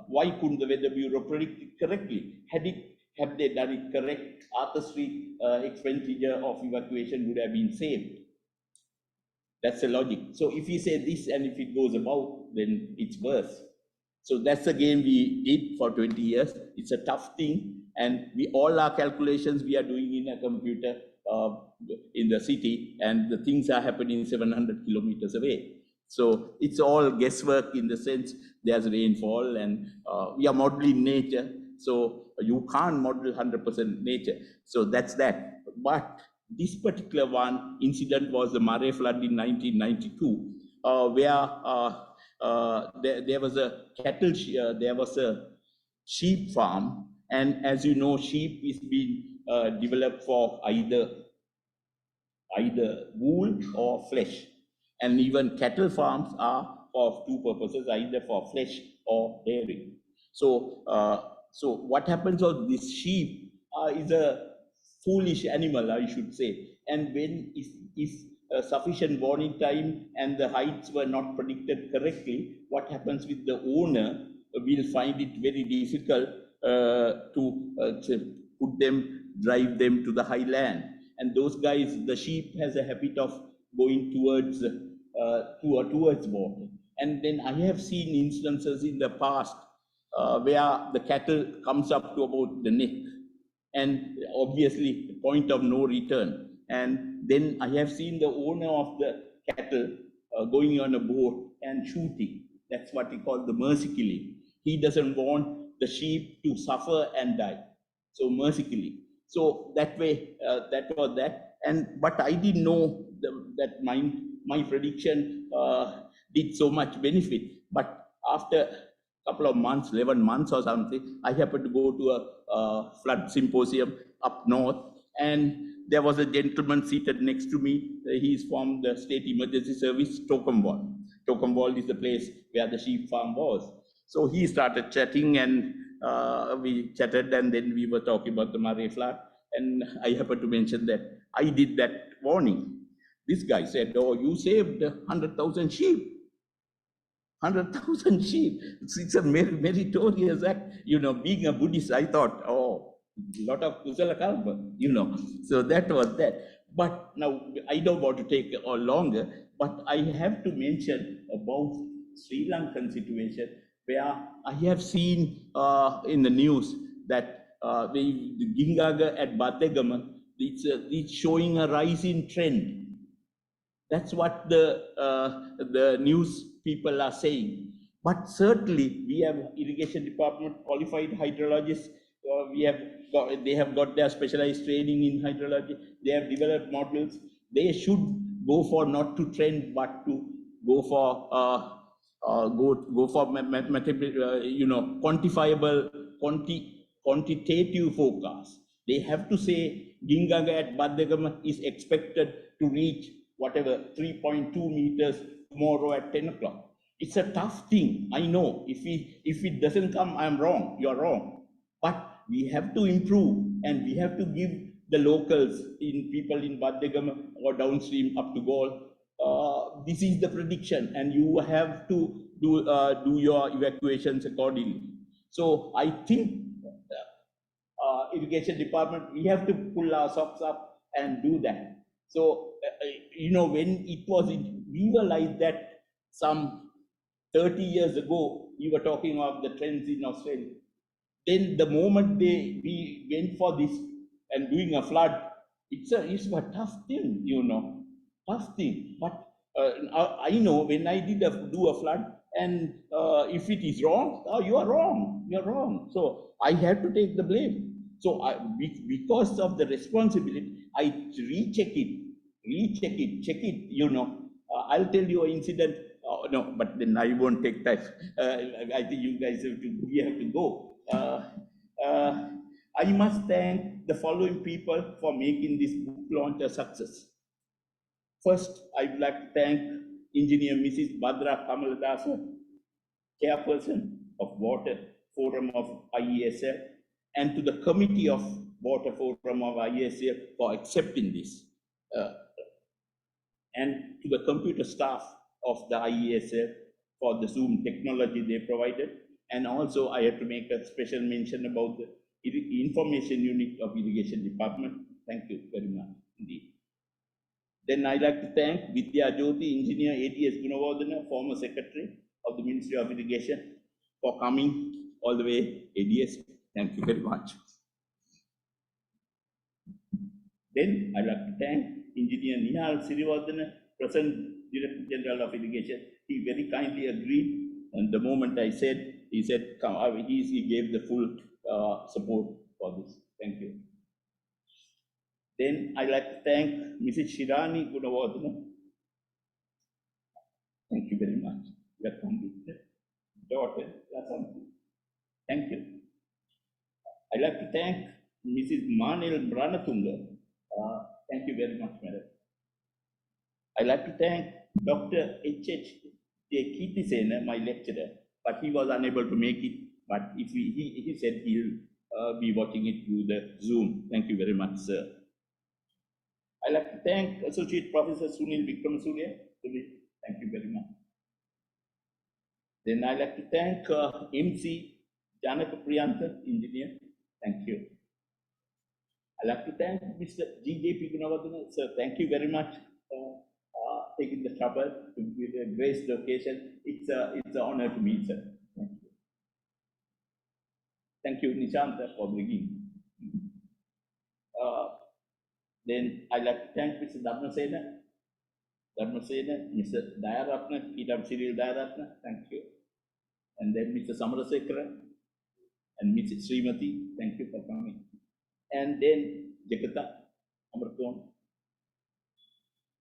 why couldn't the Weather Bureau predict it correctly? Have they done it correct, Arthur Street expenditure of evacuation would have been saved. That's the logic. So if you say this and if it goes above, then it's worse. So that's the game we did for 20 years. It's a tough thing. And all our calculations we are doing in a computer in the city, and the things are happening 700 kilometers away. So it's all guesswork in the sense there's rainfall and we are modeling nature. So you can't model 100% nature. So that's that. But this particular incident was the Murray flood in 1992, where there was a sheep farm, and as you know, sheep is being developed for either wool or flesh, and even cattle farms are for two purposes, either for flesh or dairy. So what happens is this sheep is a foolish animal, I should say, and if sufficient warning time and the heights were not predicted correctly, what happens with the owner will find it very difficult to drive them to the high land. And those guys, the sheep has a habit of going towards towards water. And then I have seen instances in the past where the cattle comes up to about the neck, and obviously the point of no return. And then I have seen the owner of the cattle going on a boat and shooting. That's what he called the mercy killing. He doesn't want the sheep to suffer and die. So mercy killing. So that way, that was that. But I didn't know that my prediction did so much benefit. But after a couple of months, 11 months or something, I happened to go to a flood symposium up north, and there was a gentleman seated next to me. He's from the State Emergency Service, Tokumwal. Tokumwal is the place where the sheep farm was. So he started chatting, and we chatted, and then we were talking about the Murray flood. And I happened to mention that I did that warning. This guy said, "Oh, you saved 100,000 sheep." 100,000 sheep. It's a meritorious act. Being a Buddhist, I thought, oh, a lot of kusala kalpa, So that was that. But now I don't want to take longer, but I have to mention about Sri Lankan situation, where I have seen in the news that the Gingaga at Bategama, it's showing a rising trend. That's what the news people are saying. But certainly, we have irrigation department qualified hydrologists. They have got their specialized training in hydrology. They have developed models. They should go for not to trend, but to go for quantifiable, quantitative forecast. They have to say Gingaga at Badegama is expected to reach whatever 3.2 meters tomorrow at 10 o'clock. It's a tough thing. I know if it doesn't come, I'm wrong. You're wrong. But we have to improve, and we have to give the locals, people in Badegama or downstream up to Gaul, this is the prediction, and you have to do your evacuations accordingly. So I think irrigation department, we have to pull our socks up and do that. So, when it was, we were like that some 30 years ago, we were talking of the trends in Australia. Then the moment we went for this and doing a flood, it's a tough thing, tough thing. But I know when I do a flood, and if it is wrong, you are wrong. So I have to take the blame. So because of the responsibility, I recheck it, check it. I'll tell you an incident. No, but then I won't take time. I think you guys have to go. I must thank the following people for making this book launch a success. First, I would like to thank Engineer Mrs. Badra Kamaladasa, Chairperson of Water Forum of IESL, and to the Committee of Water Forum of IESL for accepting this, and to the computer staff of the IESL for the Zoom technology they provided. And also I have to make a special mention about the information unit of irrigation department. Thank you very much indeed. Then I'd like to thank Vidya Jyoti, Engineer ATS Gunawardena, former Secretary of the Ministry of Irrigation, for coming all the way ADS. Thank you very much. Then I'd like to thank Engineer Nihal Siriwardena, present Director General of Irrigation. He very kindly agreed, and the moment I said, he said, come, he gave the full support for this. Thank you. Then I'd like to thank Mrs. Shirani Gunawardena. Thank you very much. Welcome, daughter. Thank you. I'd like to thank Mrs. Manil Branatunga. Thank you very much, madam. I'd like to thank Dr. H.H. Kirtisena, my lecturer, but he was unable to make it. But if he said he'll be watching it through the Zoom. Thank you very much, sir. I'd like to thank Associate Professor Sunil Vikramasuriya. Thank you very much. Then I'd like to thank MC Janaka Priyantha, engineer. Thank you. I'd like to thank Mr. G.J.P. Gunawardena. Sir, thank you very much. taking the trouble to grace the occasion. It's an honor to meet, sir. Thank you. Thank you, Nishanta, for bringing. Then I'd like to thank Mr. Dharmasena, Mr. Dayaratna, Peter Cyril Dayaratna, thank you. And then Mr. Samarasekara and Mrs. Srimati, thank you for coming. And then Jagata Amarton.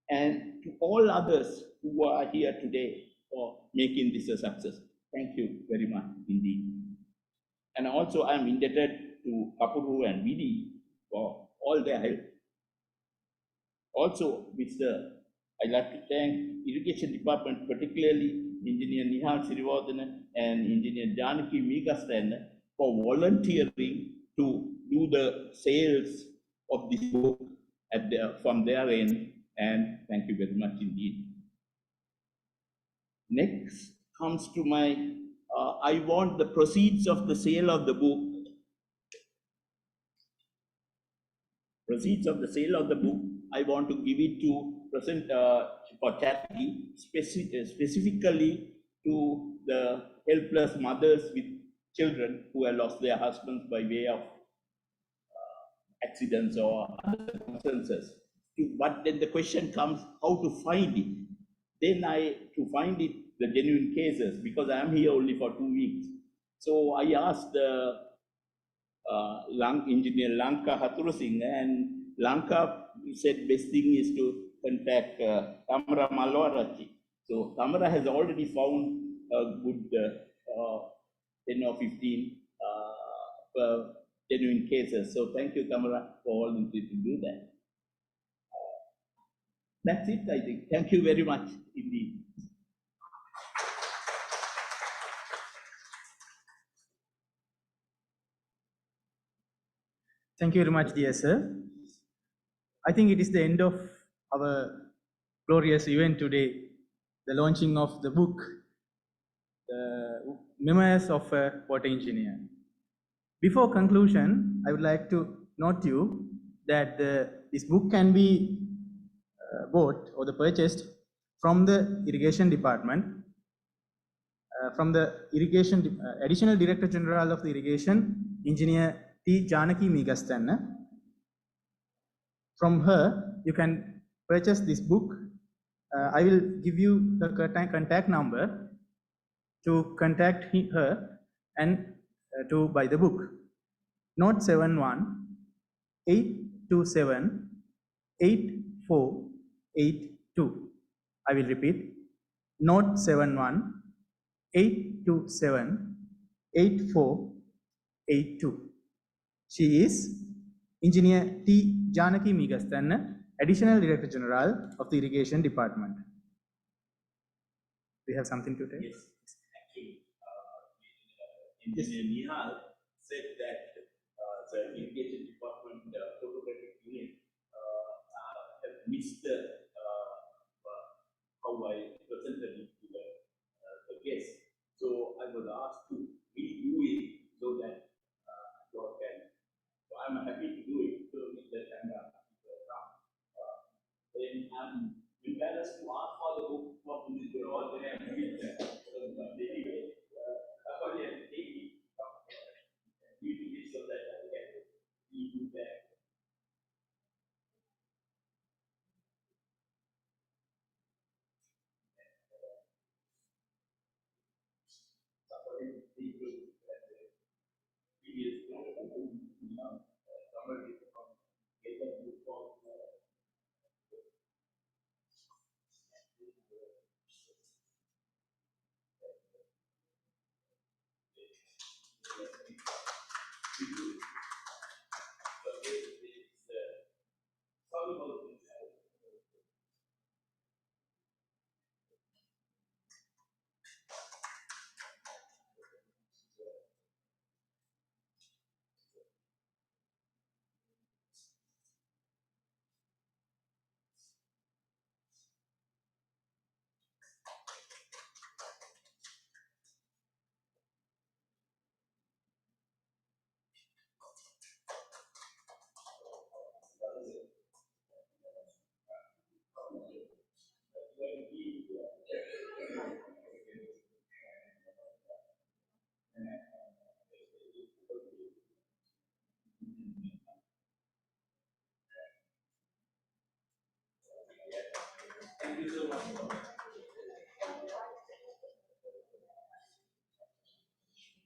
And to all others who are here today for making this a success, thank you very much indeed. And also I'm indebted to Kapuru and Vidi for all their help. Also, I'd like to thank Irrigation Department, particularly Engineer Nihal Sirivardhana and Engineer Janaki Megastan for volunteering to do the sales of this book from their end, and thank you very much indeed. Next comes to my, I want the proceeds of the sale of the book. Proceeds of the sale of the book, I want to give it to present for charity, specifically to the helpless mothers with children who have lost their husbands by way of accidents or other circumstances. But then the question comes how to find it. Then to find it, the genuine cases, because I am here only for 2 weeks. So I asked the engineer Lanka Hathurusinghe, and Lanka said best thing is to contact Tamara Malwarachi. So Tamara has already found a good 10 or 15 genuine cases. So thank you, Tamara, for volunteering to do that. That's it, I think. Thank you very much indeed. Thank you very much, dear sir. I think it is the end of our glorious event today, the launching of the book, The Memoirs of a Water Engineer. Before conclusion, I would like to note you that this book can be bought or purchased from the Irrigation Department, from the Additional Director General of the Irrigation, Engineer T. Janaki Megastan. From her, you can purchase this book. I will give you the contact number to contact her and to buy the book. Note 71 827 8482. I will repeat. Note 71 827 8482. She is Engineer T. Janaki Megastan, Additional Director General of the Irrigation Department. Do you have something to tell? Yes, actually, Engineer Nihal said that the Irrigation Department photographic unit have missed how I presented it to the guests. So I was asked to redo it so that you can. So I'm happy to do it. So with the camera, then I'm embarrassed to ask for the book for all the anyway, according to so that I can redo that.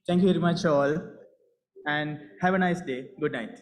Thank you very much all, and have a nice day. Good night.